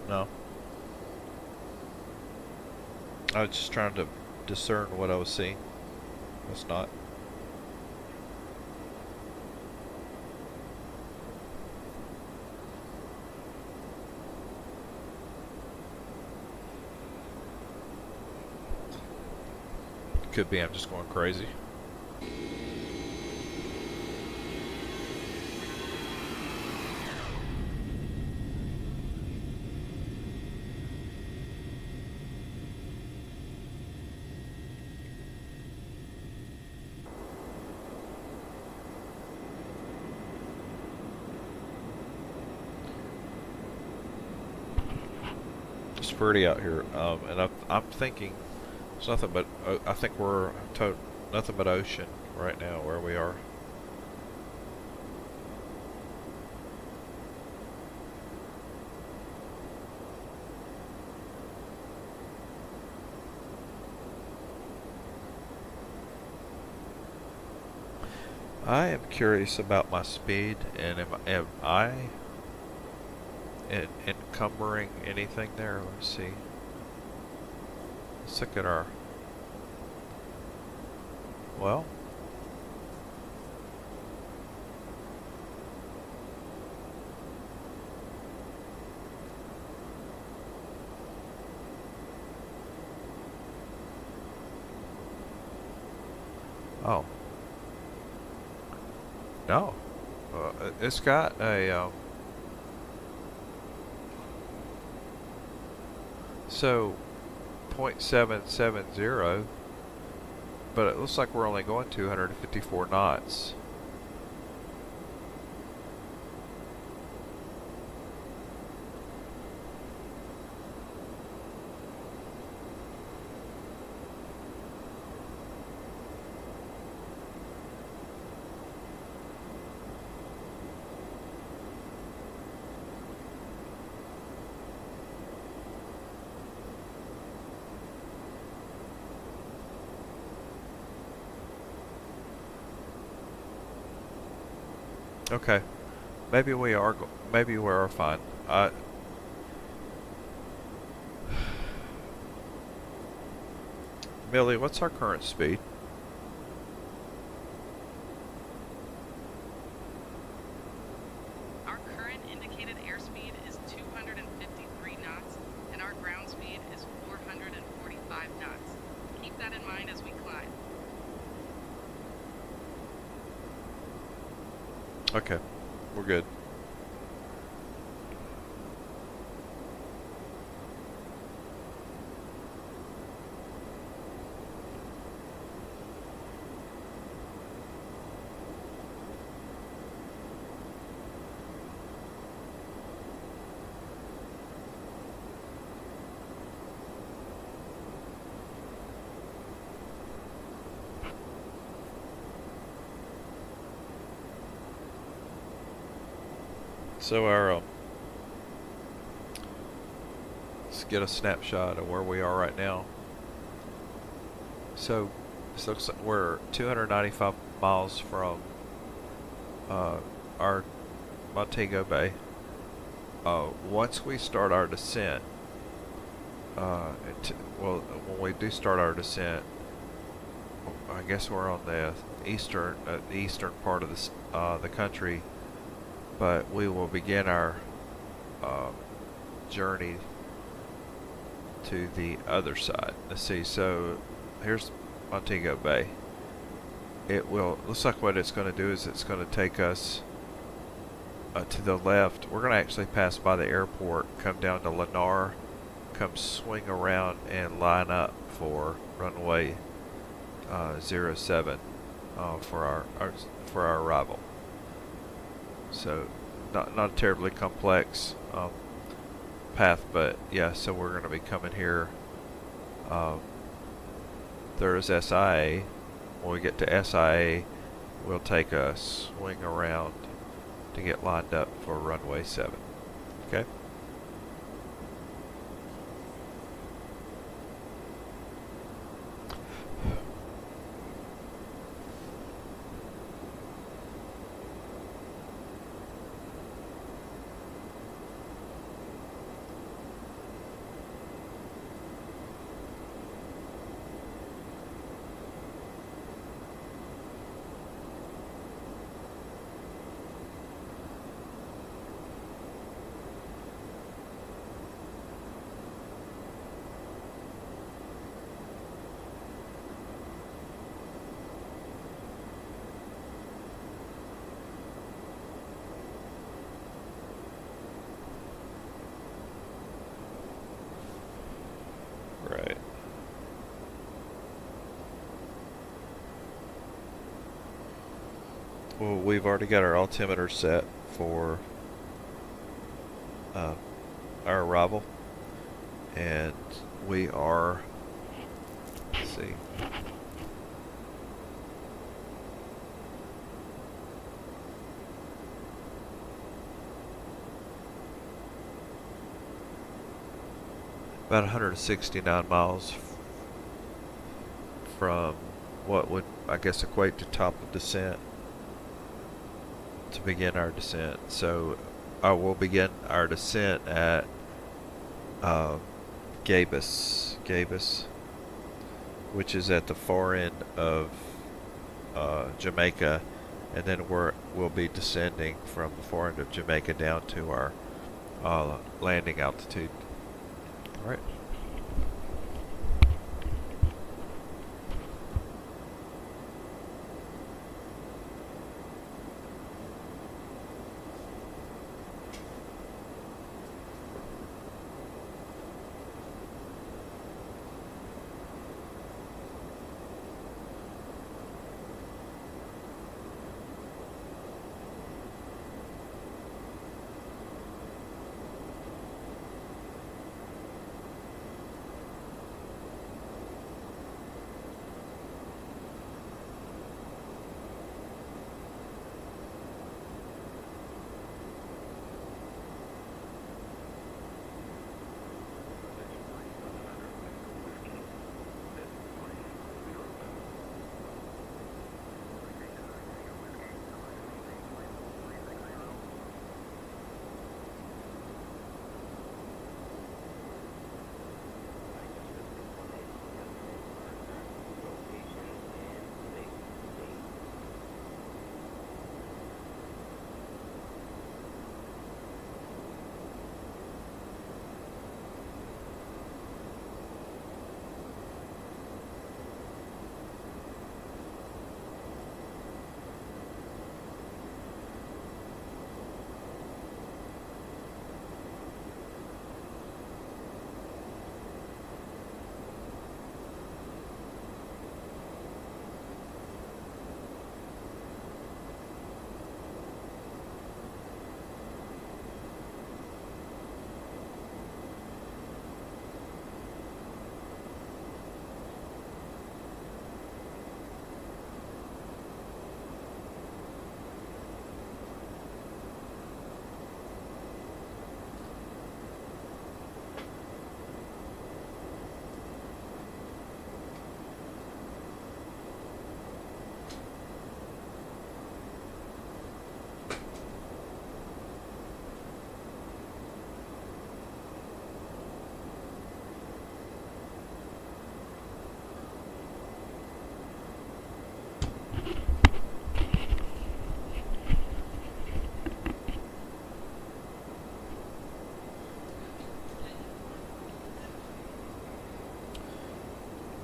No. I was just trying to discern what I was seeing. It's not. Could be I'm just going crazy. It's pretty out here, and I'm thinking it's nothing but I think we're nothing but ocean right now where we are. I am curious about my speed, and am I encumbering anything there? Let's see. Let's look at our. Well. Oh. No. It's got a. So, 0.770, but it looks like we're only going 254 knots. Okay, maybe we are fine. Millie, what's our current speed? Our current indicated airspeed is 253 knots, and our ground speed is 445 knots. Keep that in mind as we climb. Okay, we're good. So our let's get a snapshot of where we are right now. So this looks like we're 295 miles from our Montego Bay. Once we start our descent, well, when we do start our descent, I guess we're on the eastern part of the country, but we will begin our journey to the other side. Let's see. So here's Montego Bay. Looks like what it's going to do is it's going to take us to the left. We're going to actually pass by the airport, come down to Lennar, come swing around and line up for runway 07 for our arrival. So not a terribly complex path, but yeah. So we're going to be coming here. There's SIA. When we get to SIA, we'll take a swing around to get lined up for runway 7. Okay. Right. Well, we've already got our altimeter set for our arrival, and we are, let's see, about 169 miles from what would, I guess, equate to top of descent to begin our descent. So I will begin our descent at Gabus, which is at the far end of Jamaica, and then we'll be descending from the far end of Jamaica down to our landing altitude. All right.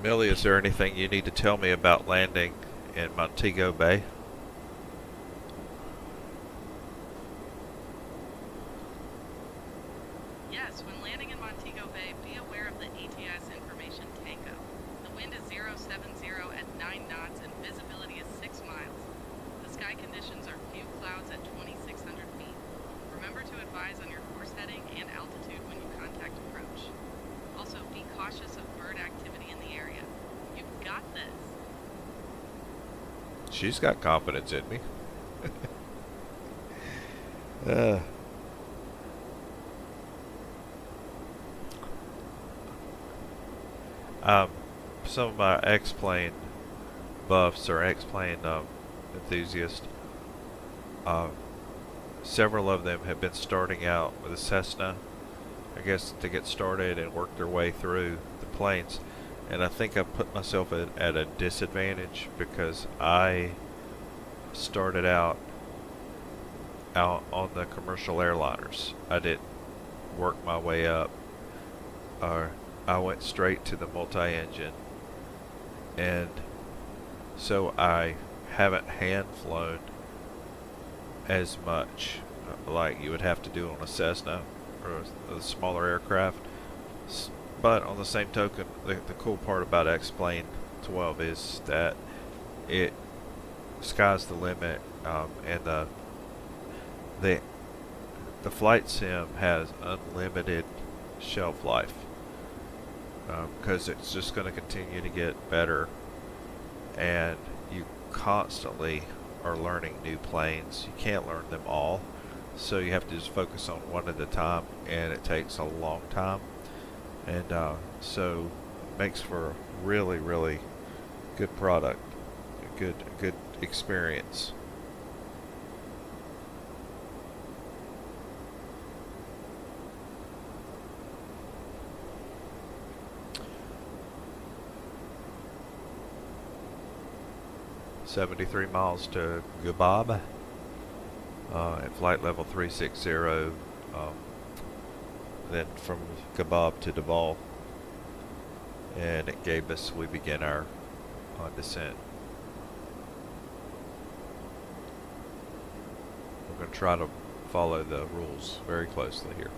Millie, is there anything you need to tell me about landing in Montego Bay? Yes, when landing in Montego Bay, be aware of the ATS information tango. The wind is 070 at 9 knots and visibility is 6 miles. The sky conditions are few clouds at 2,600 feet. Remember to advise on your course heading and altitude when you contact approach. Also, be cautious of bird activity in the area. You've got this. She's got confidence in me. Some of my Xplane buffs or Xplane enthusiasts, several of them have been starting out with a Cessna, I guess, to get started and work their way through the planes. And I think I've put myself at a disadvantage because I started out on the commercial airliners. I didn't work my way up. I went straight to the multi-engine, and so I haven't hand flown as much like you would have to do on a Cessna or a smaller aircraft. But on the same token, the cool part about Xplane 12 is that it sky's the limit, and the flight sim has unlimited shelf life, because it's just going to continue to get better, and you constantly are learning new planes. You can't learn them all, so you have to just focus on one at a time, and it takes a long time. And so it makes for a really, really good product, a good experience. "73 miles to Gabab at flight level 360. Then from Gabab to Duval, and at Gabus we begin our descent. We're going to try to follow the rules very closely here.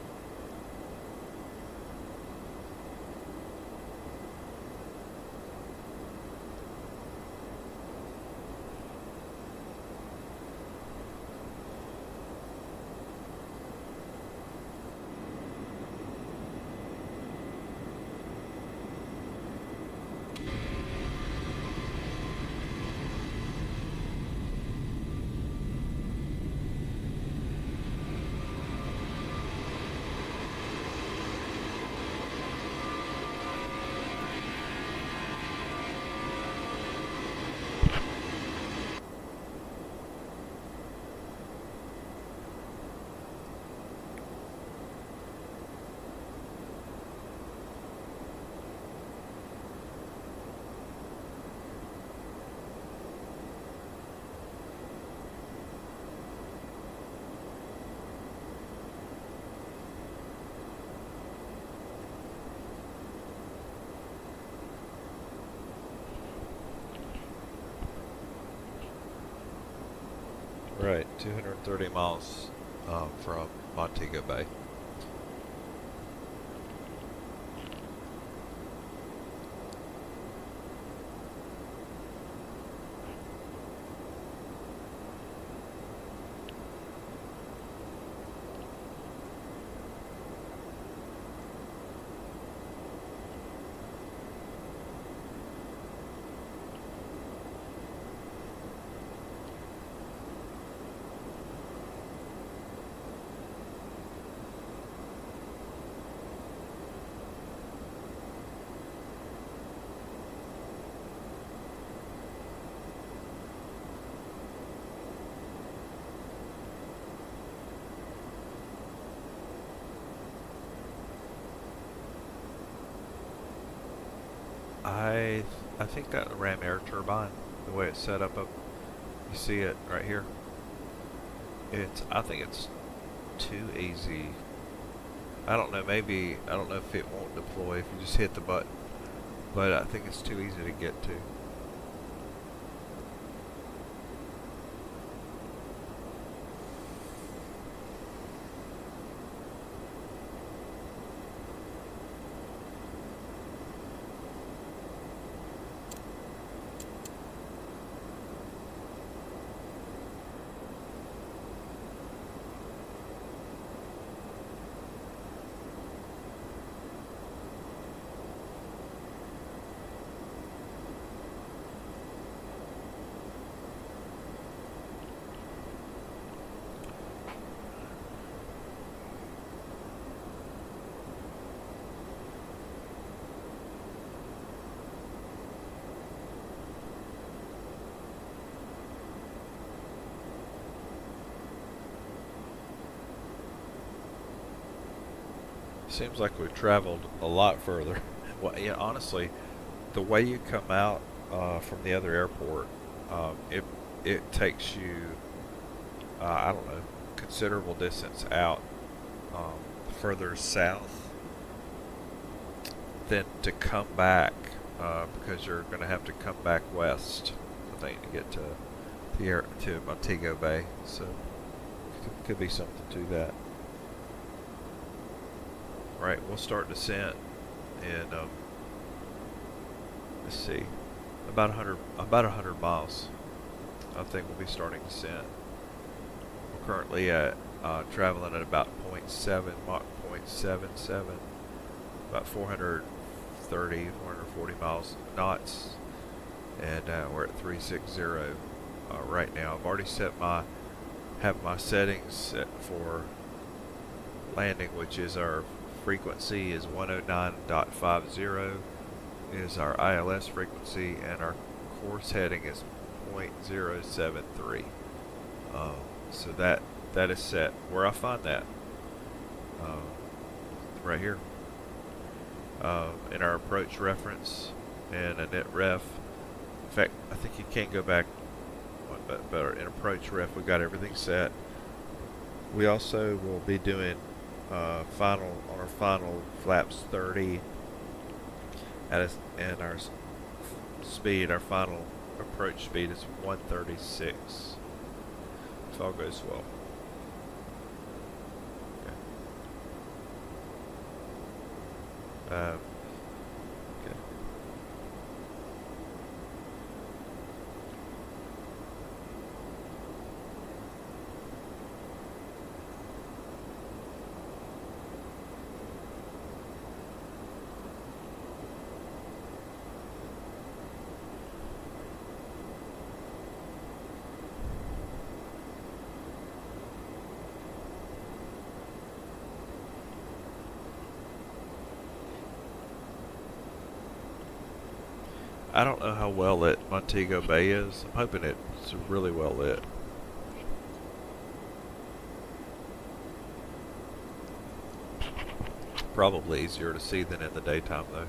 Right, 230 miles from Montego Bay. I think that ram air turbine, the way it's set up, you see it right here. I think it's too easy. I don't know, maybe, I don't know if it won't deploy if you just hit the button. but I think it's too easy to get to. Seems like we've traveled a lot further. Well, yeah, honestly, the way you come out from the other airport, it takes you, I don't know, considerable distance out, further south than to come back, because you're going to have to come back west, I think, to get to to Montego Bay. So could be something to that. Right, we'll start descent in let's see, about 100 miles. I think we'll be starting descent. We're currently at traveling at about 0.7 Mach 0.77, about 430, 440 miles knots, and we're at 360 right now. I've already have my settings set for landing, which is our frequency is 109.50 is our ILS frequency, and our course heading is 0.073. So that is set. Where I find that, right here, in our approach reference and a net ref. In fact, I think you can go back one bit better. In approach ref, we got everything set. We also will be doing our final flaps 30 and our speed, our final approach speed is 136 if all goes well. Okay. I don't know how well lit Montego Bay is. I'm hoping it's really well lit. Probably easier to see than in the daytime, though.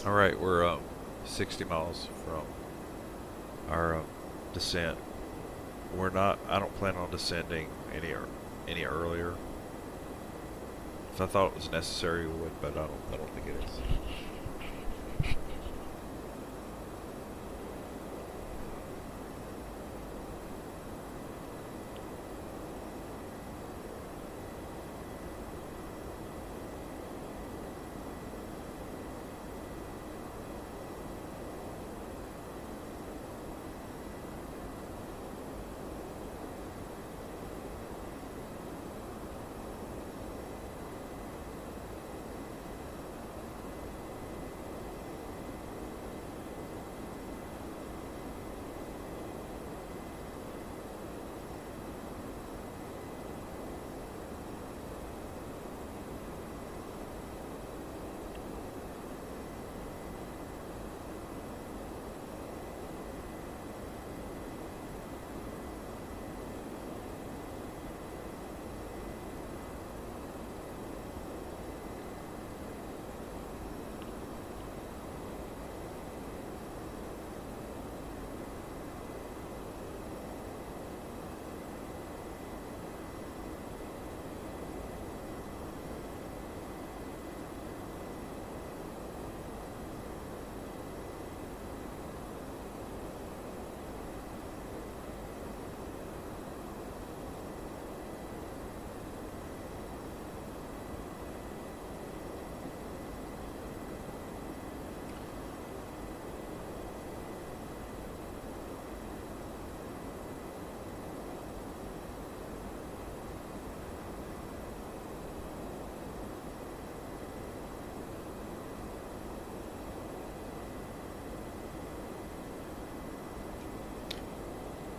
Alright, we're 60 miles from our descent. I don't plan on descending any earlier. If I thought it was necessary, we would, but I don't think it is.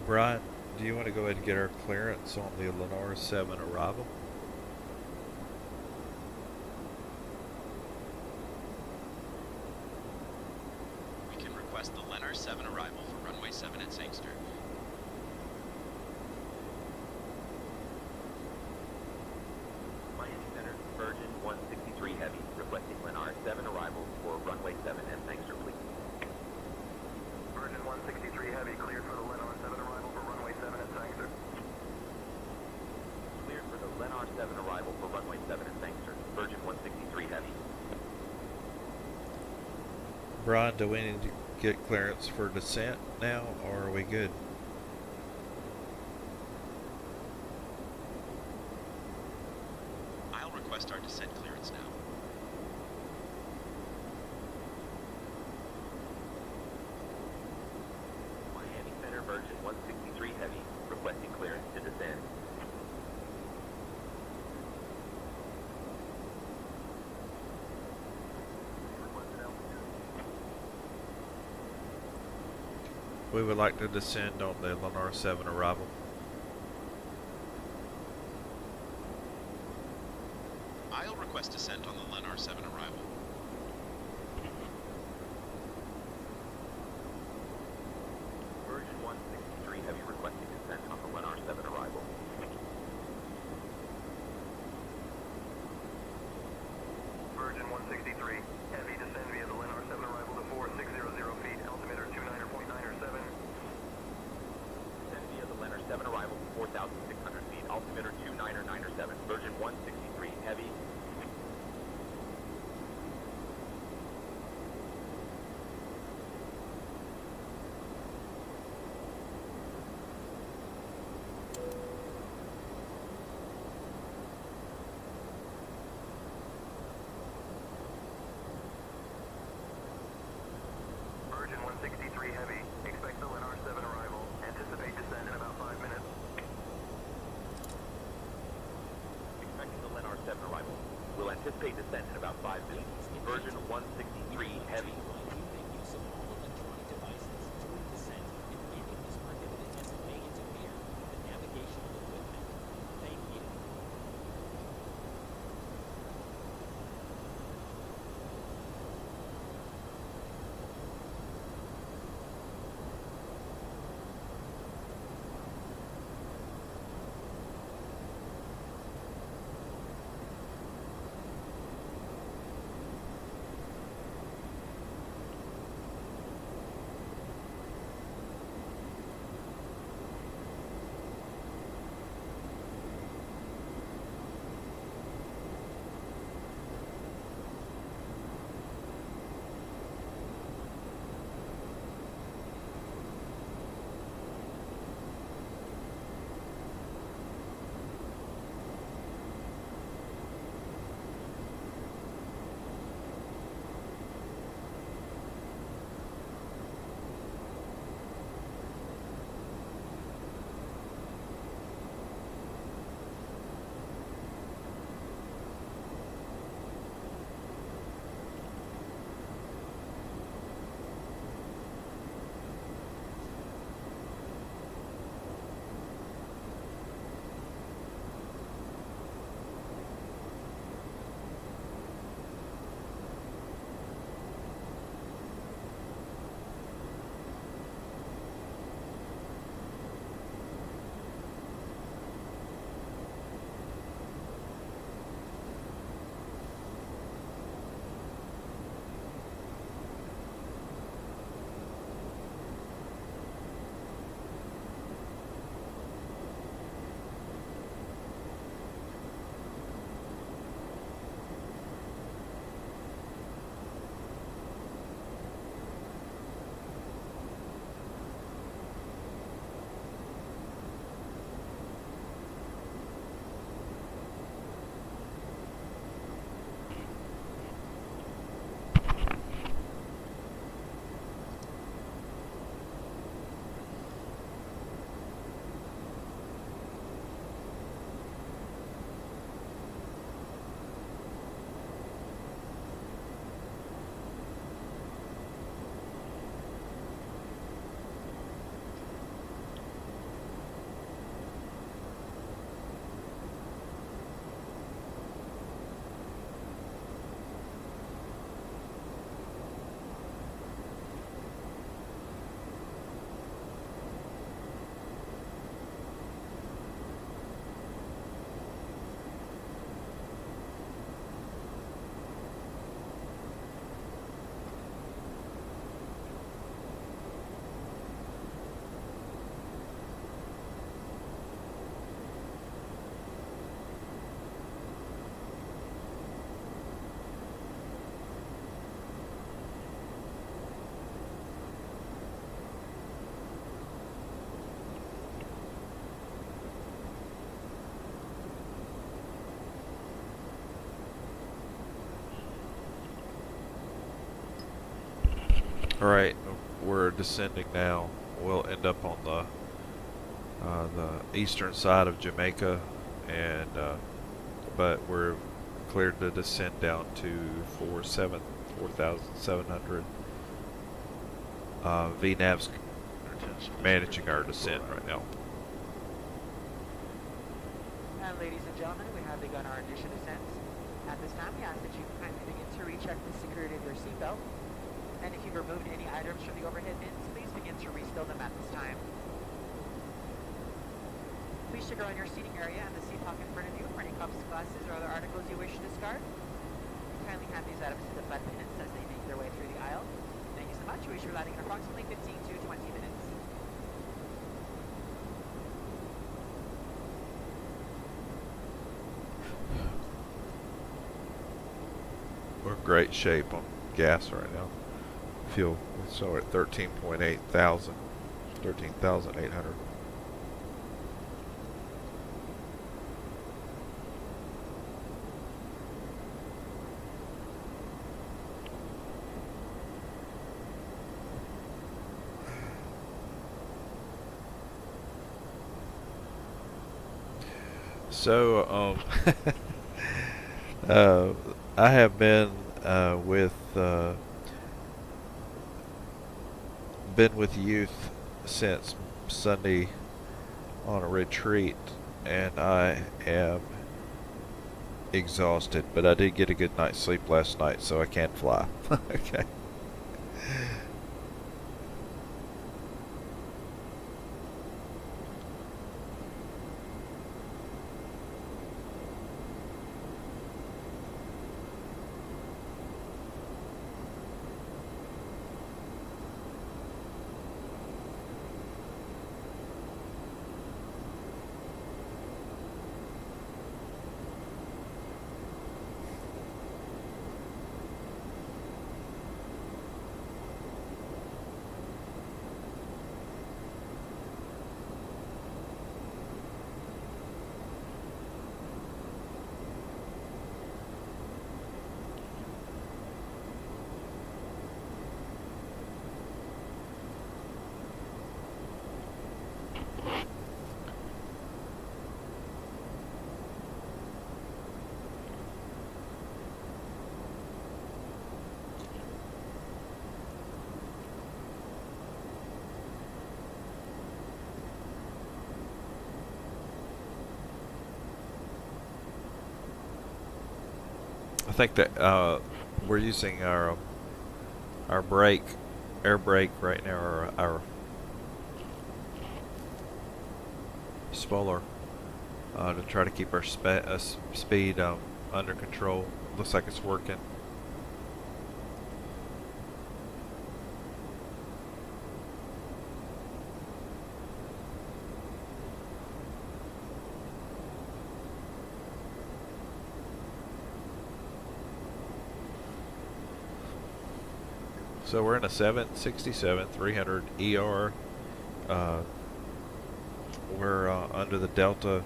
Brian, do you want to go ahead and get our clearance on the Lennar 7 arrival? We can request the Lennar 7 arrival for runway 7 at Sangster. Miami Center, Virgin 163 Heavy, requesting Lennar 7 arrival for runway 7 at Sangster, please. Virgin 163 Heavy, cleared for the Lennar 7 arrival for runway 7 at Sangster. Cleared for the Lennar 7 arrival for runway 7 at Sangster. Virgin 163 Heavy. Brian, do we need to get clearance for descent now, or are we good? I'll request our descent clearance now. Miami Center, Virgin 163 Heavy, requesting clearance to descend. We would like to descend on the Lennar 7 arrival. I'll request descent on the Lennar 7 arrival. Virgin 163 Heavy, requesting descent on the Lennar 7 arrival. Virgin 163 Heavy, descend via the Lennar 7 arrival to 4600 feet, altimeter 29.907. Descend via the Lennar 7 arrival to 4,600 feet, altimeter 29.907. Virgin 163 Heavy. Virgin 163 Heavy, expect the Lennar 7 arrival. Anticipate descent in about 5 minutes. Expecting the Lennar 7 arrival. Will anticipate descent in about 5 minutes. Virgin 163 Heavy. Make use of all electronic devices during descent, and anything is prohibited as it may interfere with the navigational equipment. Thank you. Alright, we're descending now. We'll end up on the eastern side of Jamaica, and but we're cleared to descend down to 4,700. VNAV's managing our descent right now. And ladies and gentlemen, we have begun our initial descent. At this time, we ask that you kindly begin to recheck the security of your seatbelt. And if you've removed any items from the overhead bins, please begin to restow them at this time. Please check around your seating area and the seat pocket in front of you for any cups, glasses, or other articles you wish to discard. Kindly hand these items to the flight attendants as they make their way through the aisle. Thank you so much. We should be landing in approximately 15 to 20 minutes. We're in great shape on gas right now. Fuel, so at 13.8 thousand, 13,800. So, I have been with youth since Sunday on a retreat, and I am exhausted, but I did get a good night's sleep last night, so I can fly. Okay. I think that we're using our brake, air brake right now, or our spoiler, to try to keep our speed under control. Looks like it's working. So we're in a 767 300 ER. We're under the Delta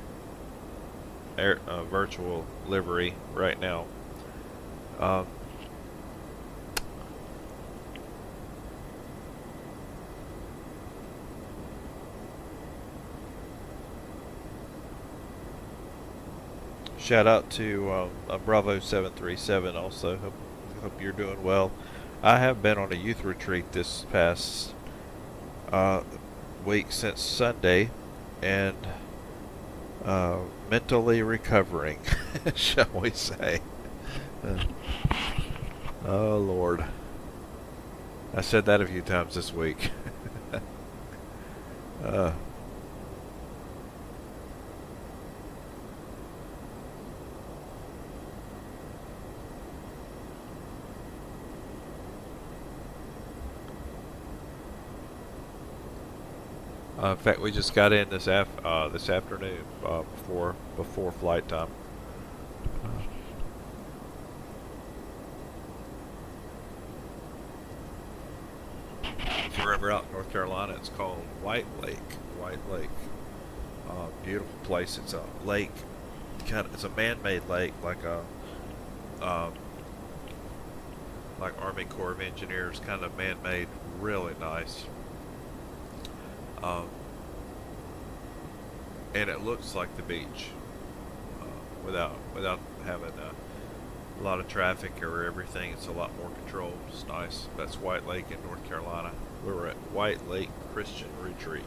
Air virtual livery right now. Shout out to Bravo 737 also. Hope you're doing well. I have been on a youth retreat this past week since Sunday, and mentally recovering, shall we say. Oh Lord. I said that a few times this week. In fact, we just got in this afternoon before flight time. If you're ever out in North Carolina, it's called White Lake. White Lake, beautiful place. It's a lake, it's a man-made lake, like Army Corps of Engineers kind of man-made really nice. And it looks like the beach without having a lot of traffic or everything. It's a lot more controlled. It's nice. That's White Lake in North Carolina. We were at White Lake Christian Retreat.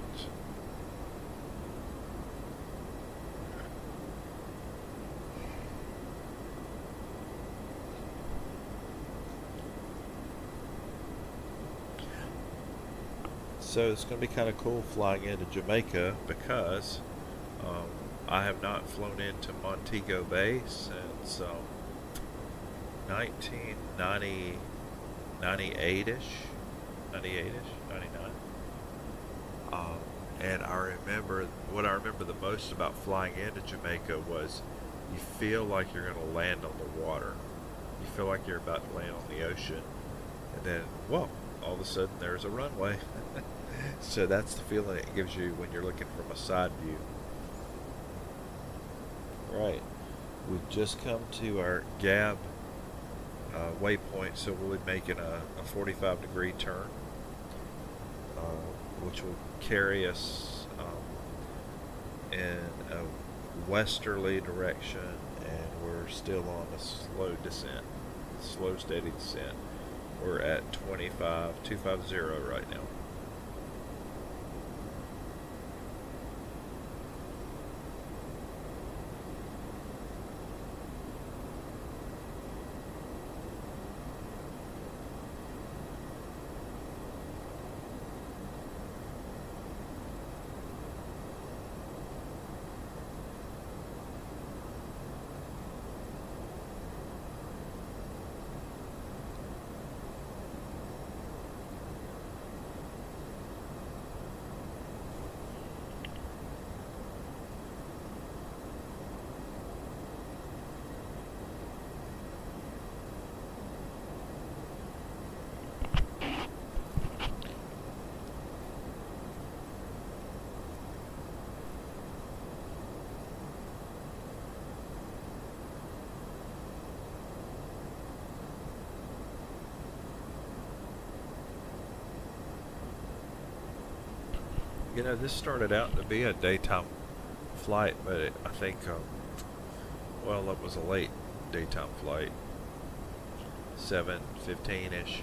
So it's going to be kind of cool flying into Jamaica because I have not flown into Montego Bay since 1998-ish, 99. And what I remember the most about flying into Jamaica was you feel like you're going to land on the water. You feel like you're about to land on the ocean. And then, whoa, all of a sudden there's a runway. So that's the feeling it gives you when you're looking from a side view. Right. We've just come to our Gab waypoint, so we'll be making a 45-degree turn, which will carry us in a westerly direction, and we're still on a slow descent, slow steady descent. We're at 250 right now. You know, this started out to be a daytime flight, but I think, well, it was a late daytime flight, 7:15-ish.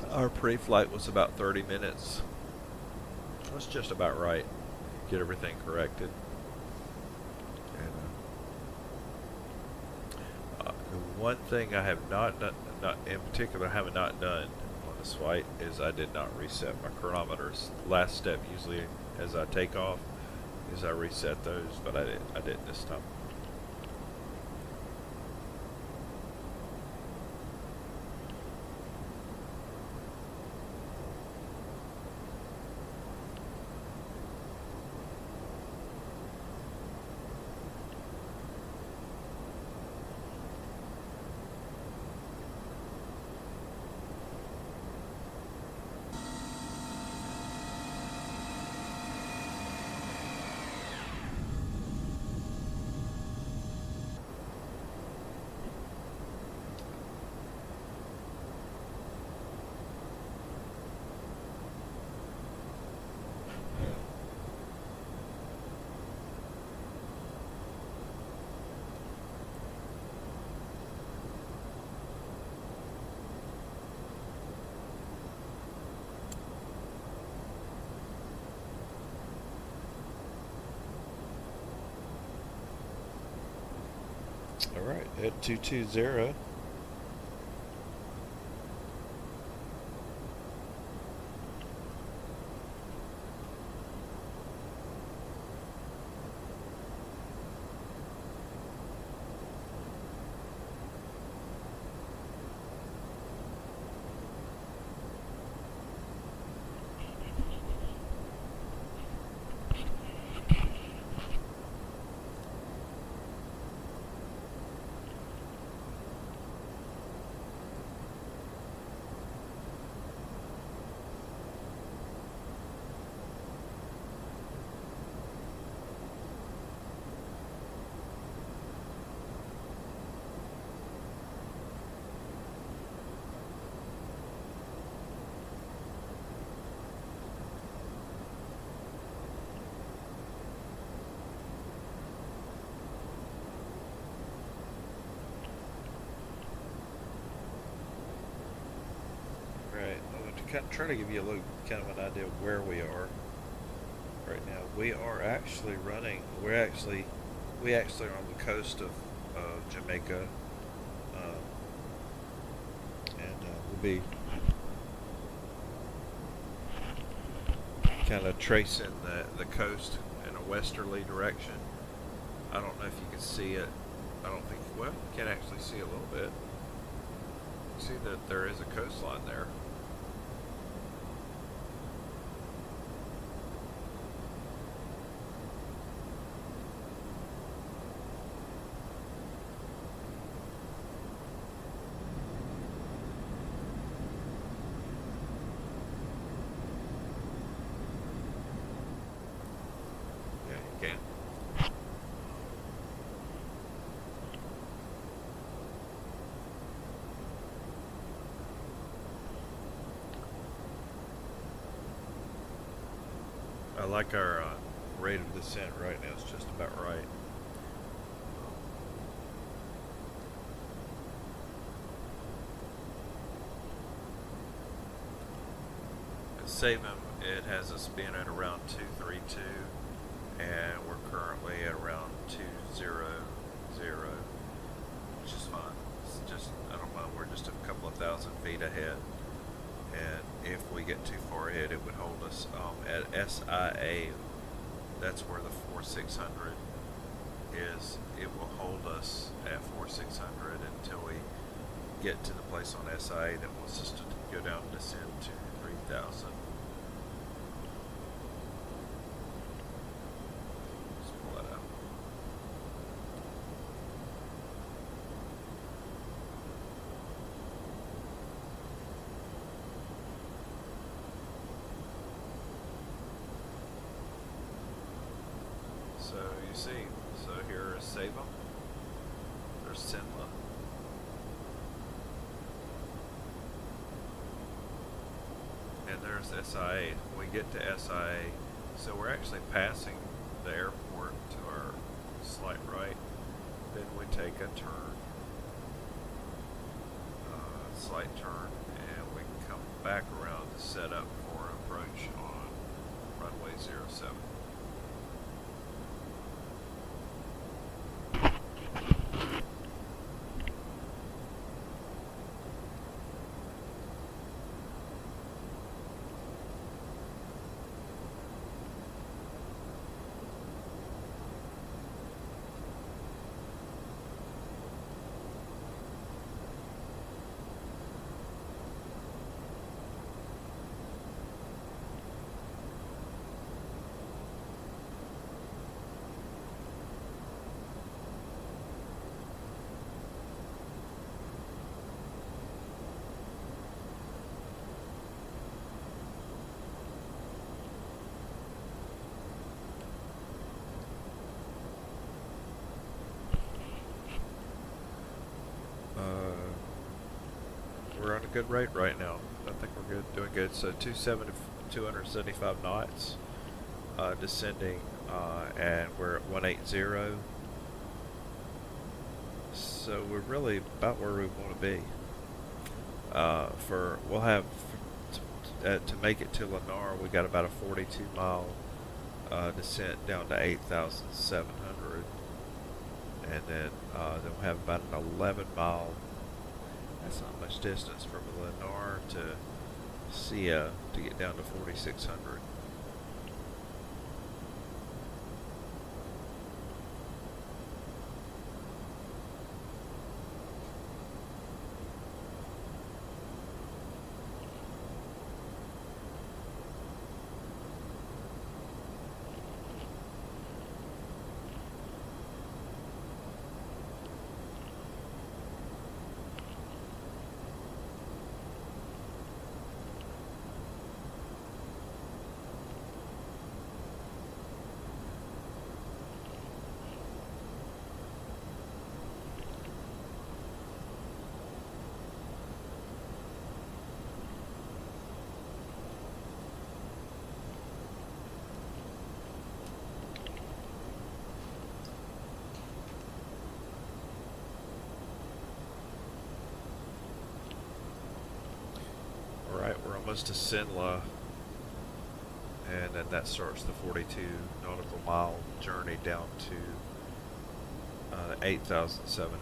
Our pre-flight was about 30 minutes. That's just about right. Get everything corrected. And the one thing I have not done, not in particular, have not done on this flight is I did not reset my chronometers. Last step usually as I take off is I reset those, but I didn't this time. Alright, at 220. kind of try to give you a little kind of an idea of where we are right now. We are actually running. We actually are on the coast of Jamaica, and we'll be kind of tracing the coast in a westerly direction. I don't know if you can see it. I don't think. Well, you can actually see a little bit. See that there is a coastline there. Yeah, you can. I like our rate of descent right now. It's just about right. At Savem, it has us being at around 232, and we're currently at around 200, which is fine. It's just, I don't know, we're just a couple of thousand feet ahead. And if we get too far ahead, it would hold us at SIA. That's where the 4600 is. It will hold us at 4600 until we get to the place on SIA that wants us to go down and descend to 3000. Let's pull that out. So you see, so here is Savem, there's Sinla, and there's SIA. When we get to SIA, so we're actually passing the airport to our slight right, then we take a turn, slight turn, and we come back around to set up for an approach on runway 07. We're on a good rate right now. I think we're good, doing good. So 275 knots, descending, and we're at 180. So we're really about where we want to be. We'll have to make it to Lennar. We got about a 42-mile descent down to 8,700, and then we'll have about an 11-mile. That's not much distance from Lennar to Sia to get down to 4,600. almost to Sinla, and then that starts the 42 nautical mile journey down to 8,700.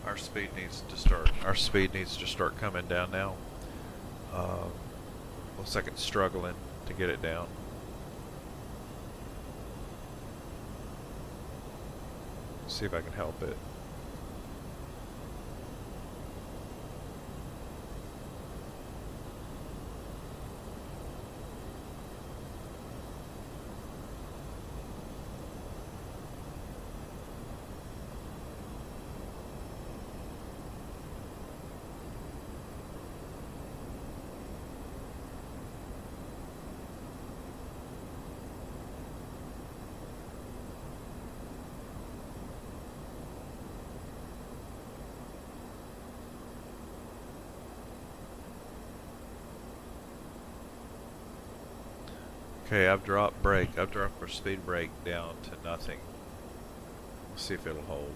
Our speed needs to start coming down now. Looks like it's struggling to get it down. See if I can help it. Okay, I've dropped our speed brake down to nothing. We'll see if it'll hold.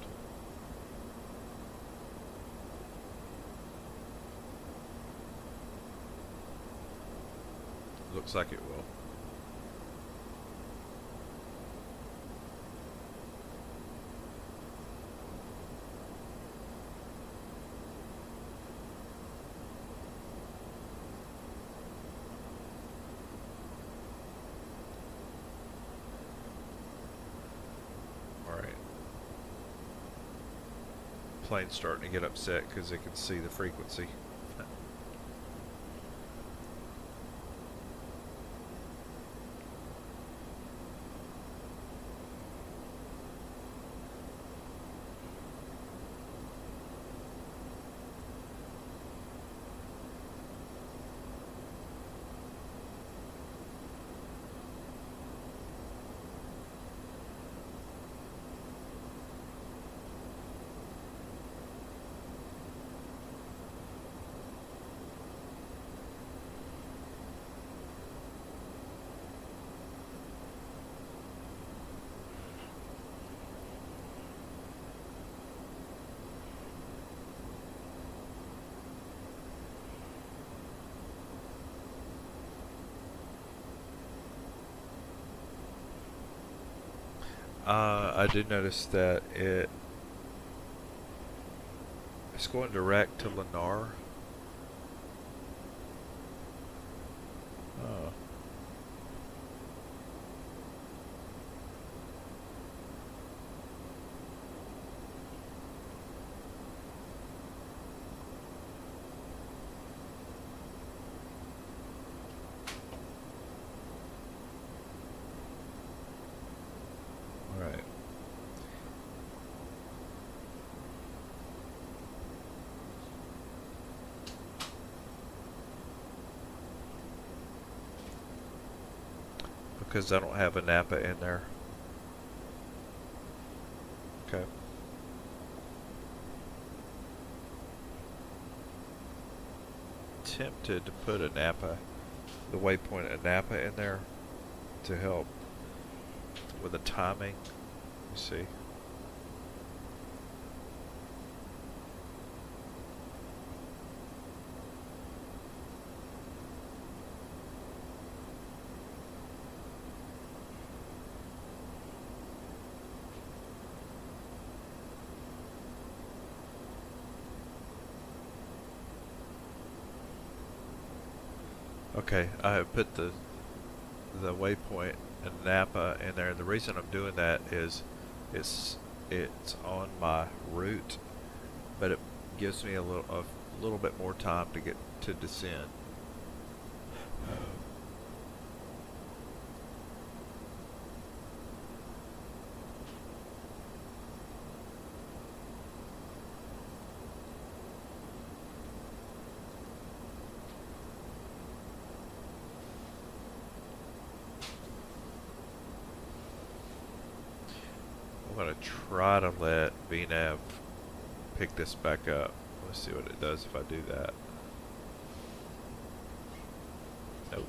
Looks like it will. Plane's starting to get upset because they can see the frequency. I did notice that it's going direct to Lennar. Oh. Alright. Because I don't have a Napa in there. Okay. Tempted to put a Napa, the waypoint a Napa in there to help with the timing. You see. Okay, I have put the waypoint in Napa in there. The reason I'm doing that is it's on my route, but it gives me a little bit more time to get to descend. I'm going to try to let VNav pick this back up. Let's see what it does if I do that. Nope.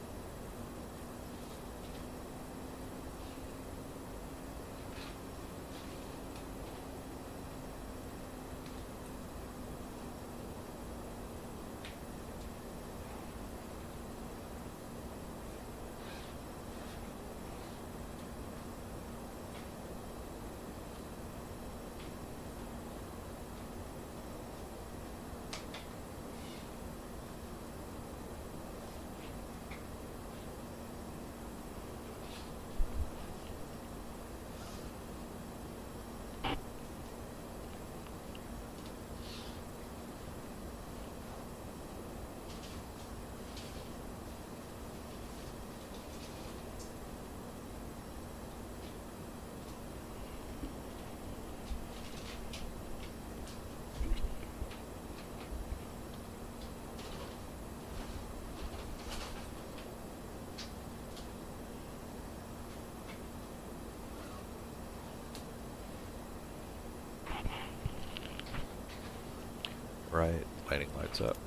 Right, lighting lights up.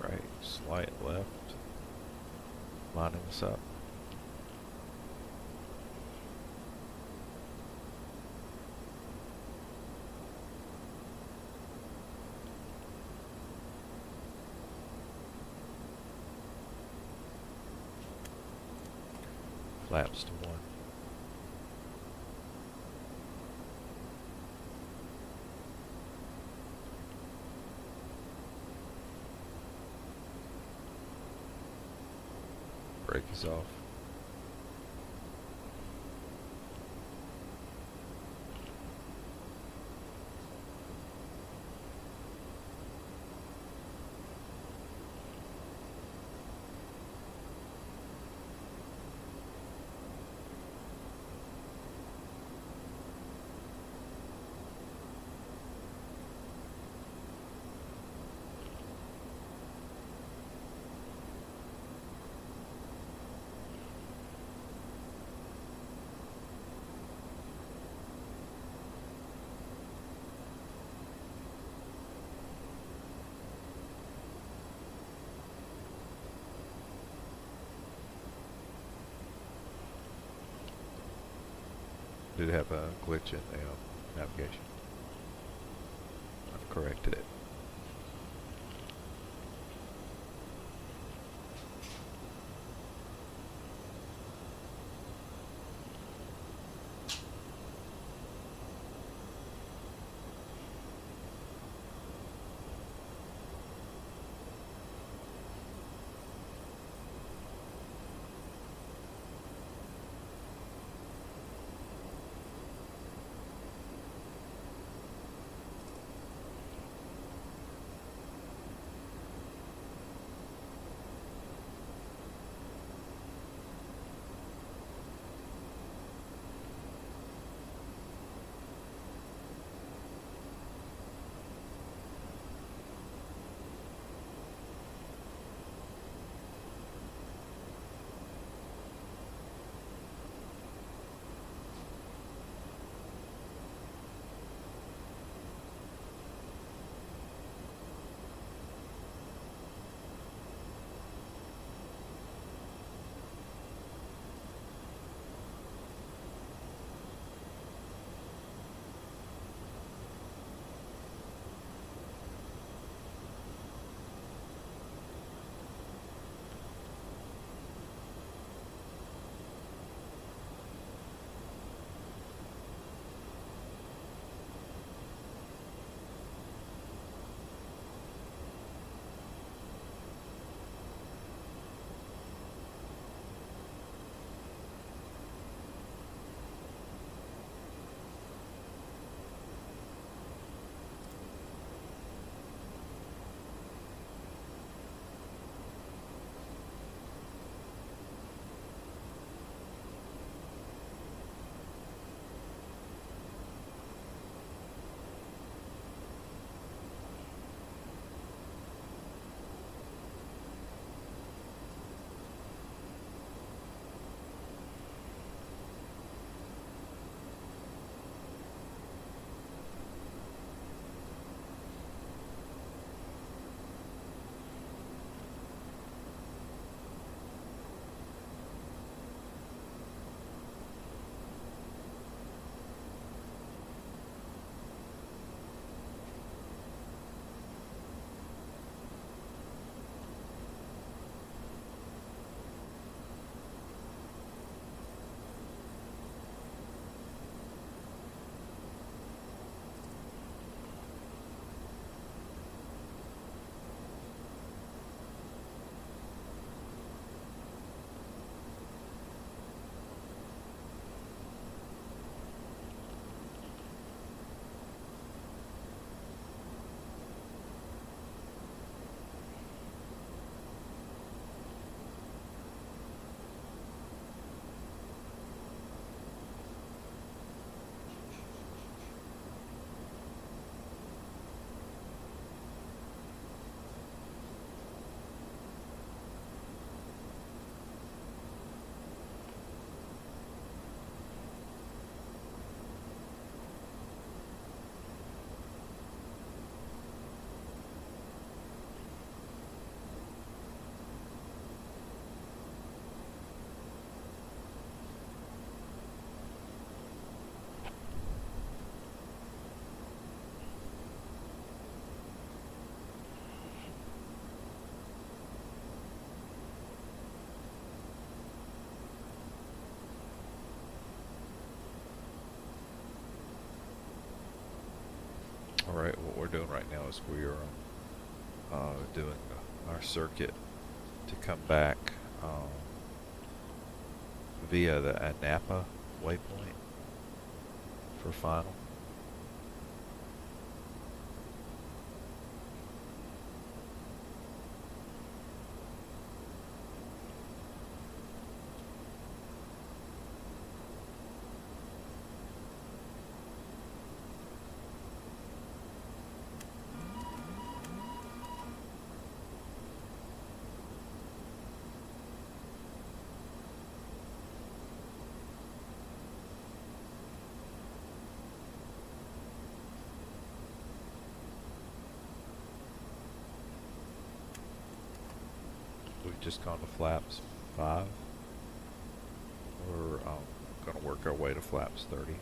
Right, slight left, lining this up. Flaps to 1. Brake is off. Did have a glitch in the navigation. I've corrected it. Alright, what we're doing right now is we are doing our circuit to come back via the Napa waypoint for final. We've just gone to flaps 5. We're going to work our way to flaps 30.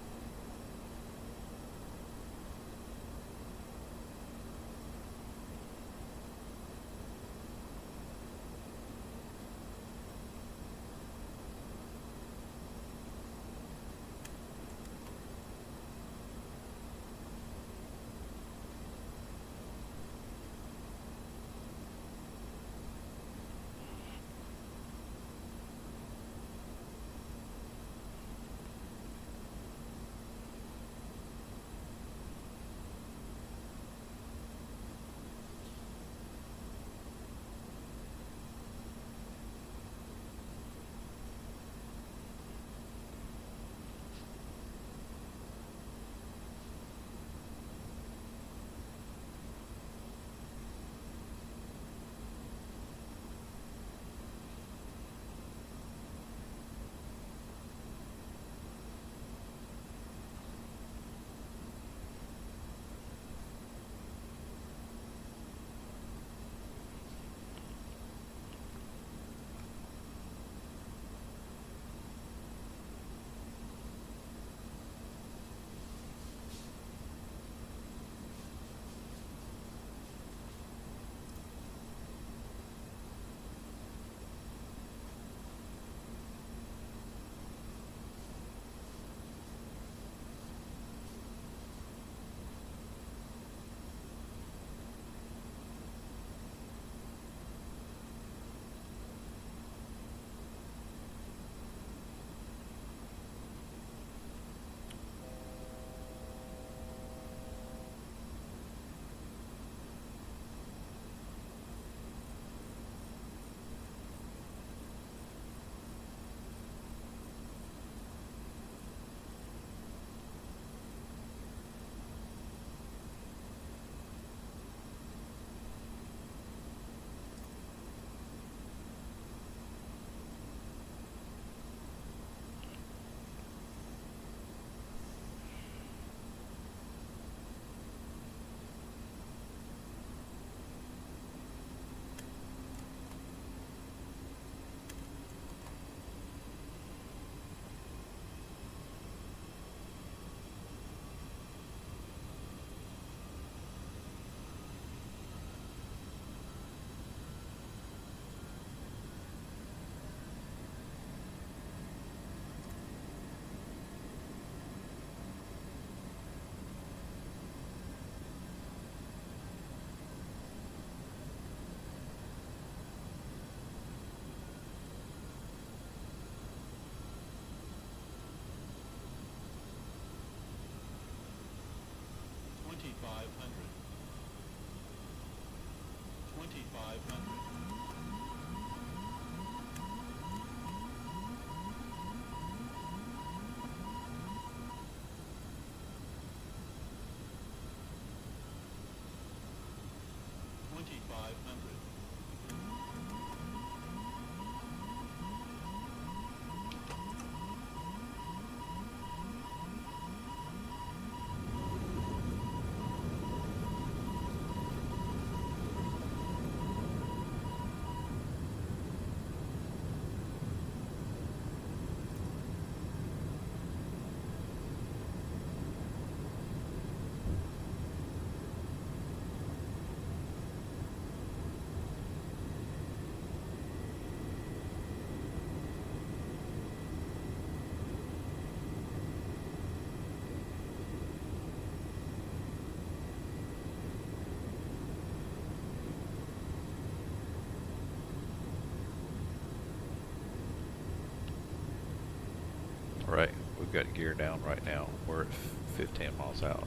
Right, we've got gear down right now. We're at 15 miles out.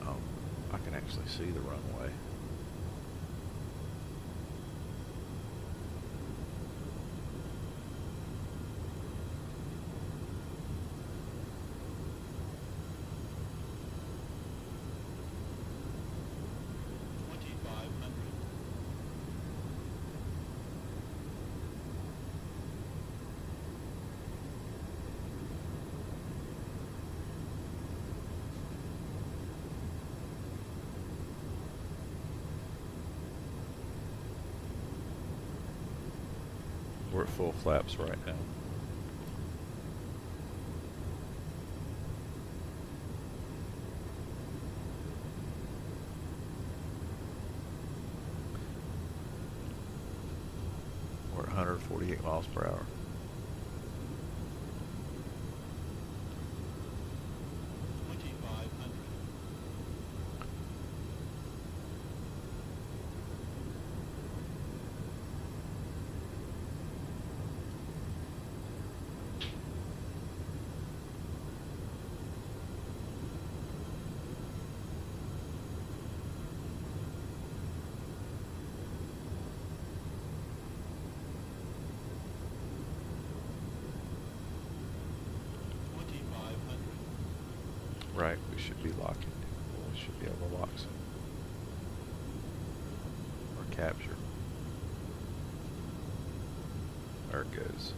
I can actually see the runway. We're at full flaps right now. We're at 148 miles per hour. Right, we should be locking. We should be able to lock some. Or capture. There it goes.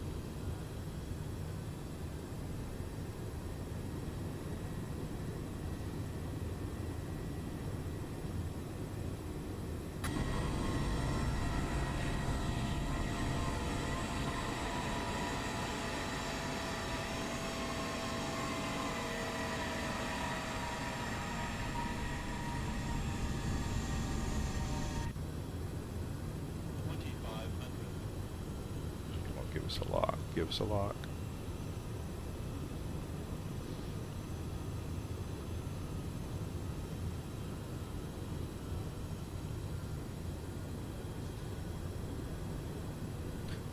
Give us a lock. Give us a lock.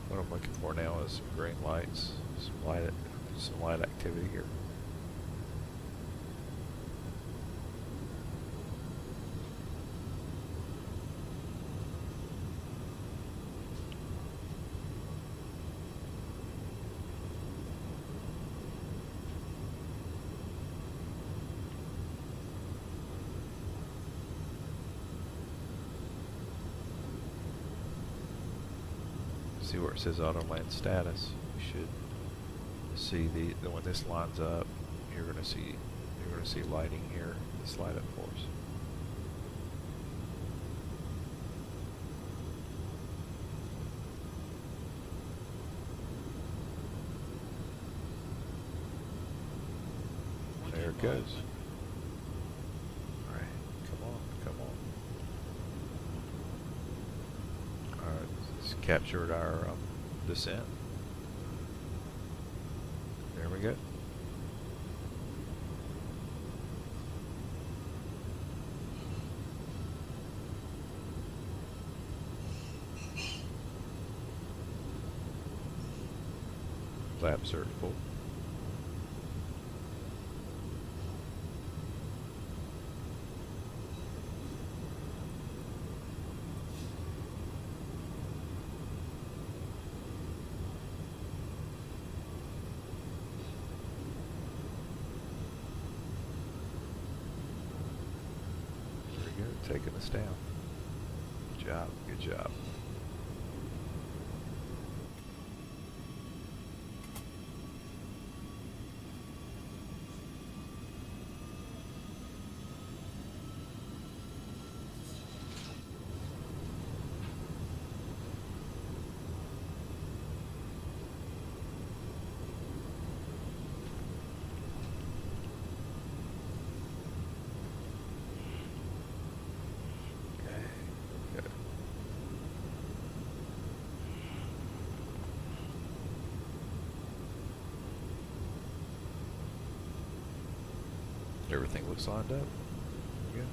What I'm looking for now is some green lights, some light activity here. See where it says auto land status. You should see the when this lines up, you're gonna see lighting here. Let's light up for us. There it goes. All right, come on, come on. All right, it's captured our descent. There we go. Flaps are full. Taking us down. Good job, good job. Everything looks lined up. Yeah.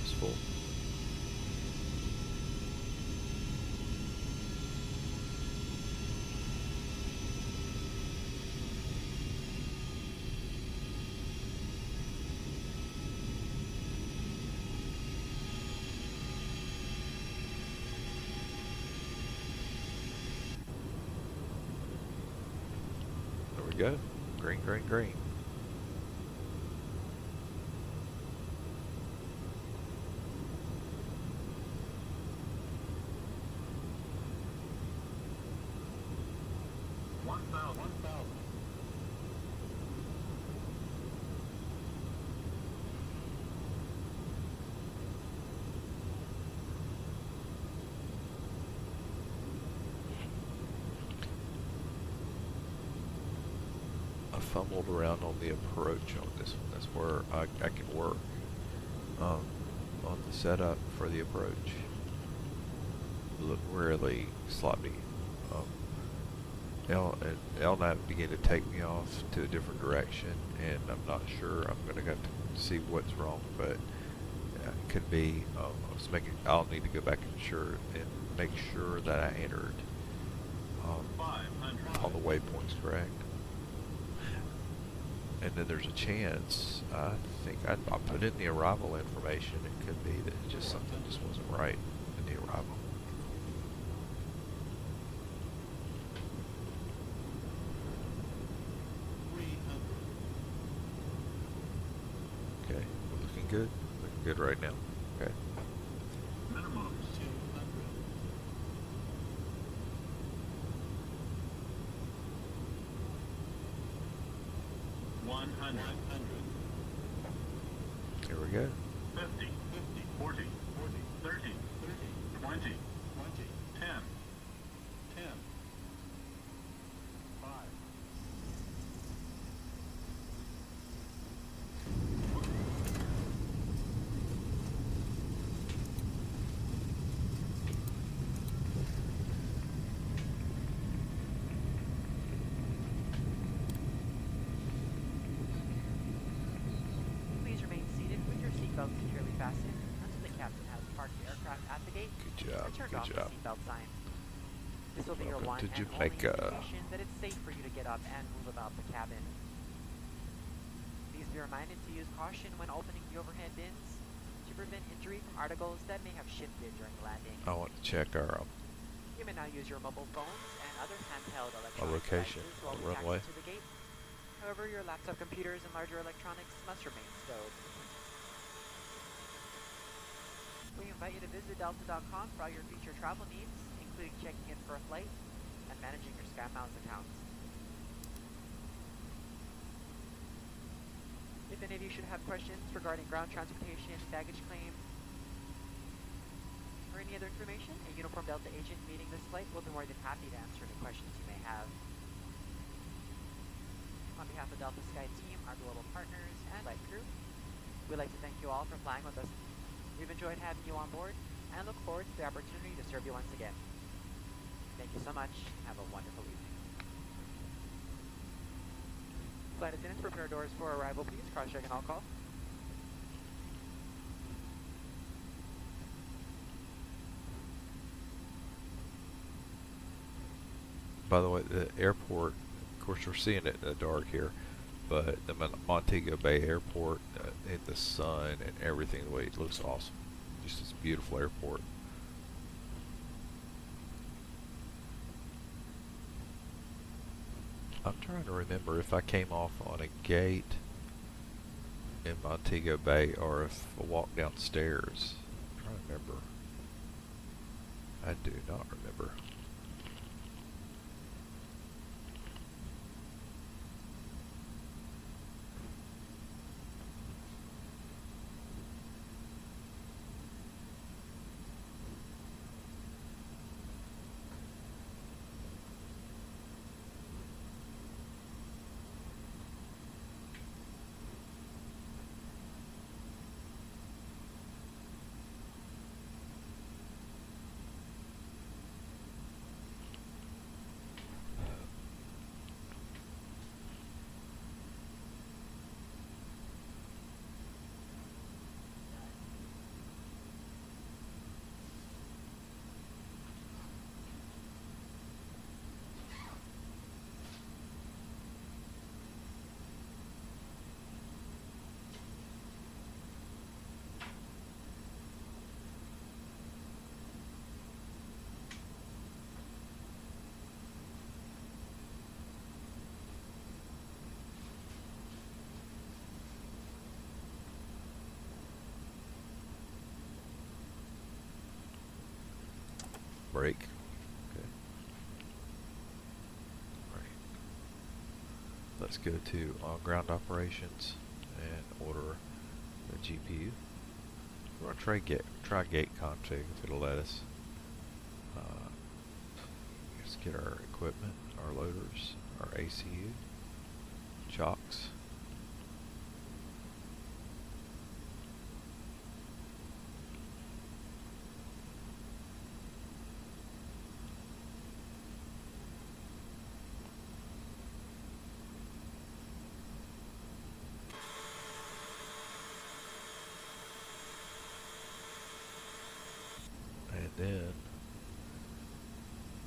possible. There we go. Green, green, green. I fumbled around on the approach on this one. That's where I can work on the setup for the approach. Look really sloppy. L9 began to take me off to a different direction, and I'm not sure. I'm going to have to see what's wrong, but it could be. I'll need to go back and make sure that I entered all the waypoints correct. And then there's a chance, I think I put in the arrival information. It could be that something just wasn't right in the arrival. Okay, we're looking good. Looking good right now. Okay. Minimum 100. Here we go. 50, 40, 30, 20, 10, 5. Please remain seated with your seatbelt securely fastened until the captain has parked the aircraft at the gate Good job. and turned Good off job. the seatbelt sign. This will be your Welcome one to and only Jamaica. indication that it's safe for you to get up and move about the cabin. Please be reminded to use caution when opening the overhead bins to prevent injury from articles that may have shifted during landing. I want to check our You may now use your mobile phones and other handheld electronic location devices while on we the runway. taxi to the gate. However, your laptop computers and larger electronics must remain stowed. We invite you to visit delta.com for all your future travel needs, including checking in for a flight and managing your SkyMiles accounts. If any of you should have questions regarding ground transportation, baggage claim, or any other information, a uniformed Delta agent meeting this flight will be more than happy to answer any questions you may have. On behalf of Delta Sky Team, our global partners, and flight crew, we'd like to thank you all for flying with us. We've enjoyed having you on board and look forward to the opportunity to serve you once again. Thank you so much. Have a wonderful evening. Flight attendants, prepare doors for arrival, please. Cross-checking all call. By the way, the airport, of course, we're seeing it in the dark here, but the Montego Bay Airport, in the sun and everything, the way it looks awesome. Just this beautiful airport. I'm trying to remember if I came off on a gate in Montego Bay or if I walked downstairs. I'm trying to remember. I do not remember. break. Okay. Right. Let's go to on-ground operations and order the GPU. We're going to try gate config if it'll let us. Let's get our equipment, our loaders, our ACU, chocks. And then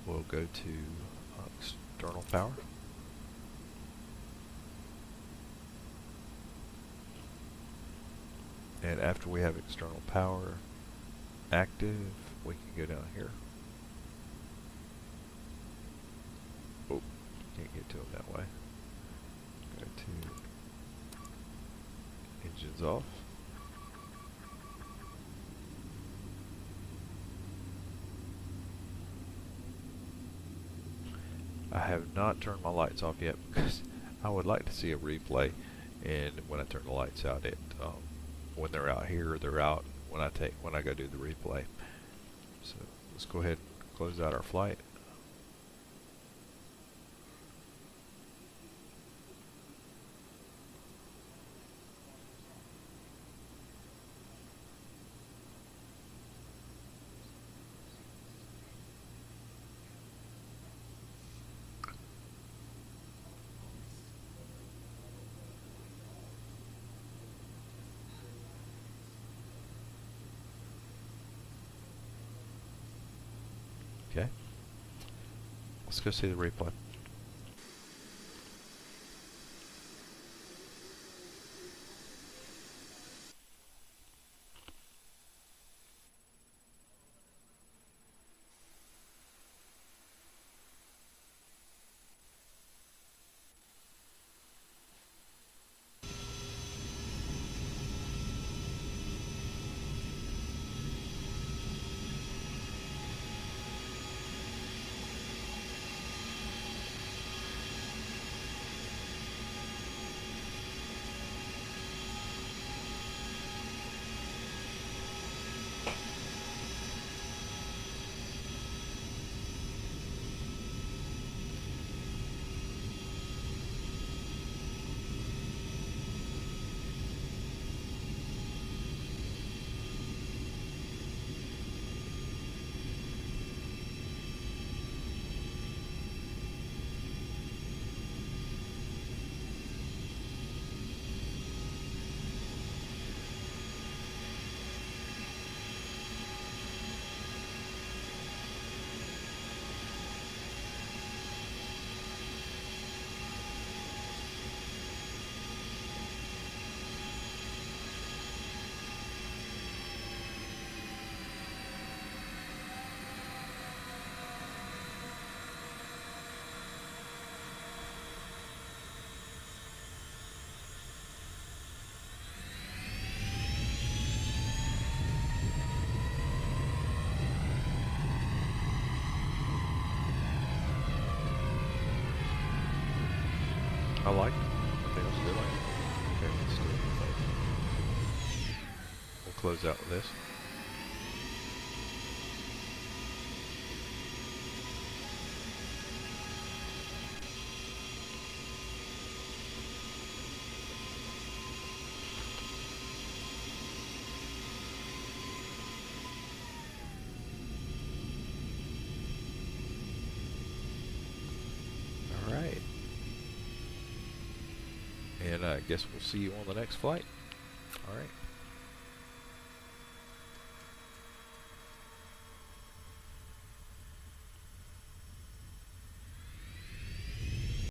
we'll go to external power. And after we have external power active, we can go down here. Oh, can't get to them that way. Go to engines off. I have not turned my lights off yet because I would like to see a replay, and when I turn the lights out, when they're out here, they're out when I go do the replay. So let's go ahead and close out our flight. Okay, let's go see the replay. I like it. I think I still like it. Okay, let's do it. We'll close out with this. Alright. And I guess we'll see you on the next flight. Alright.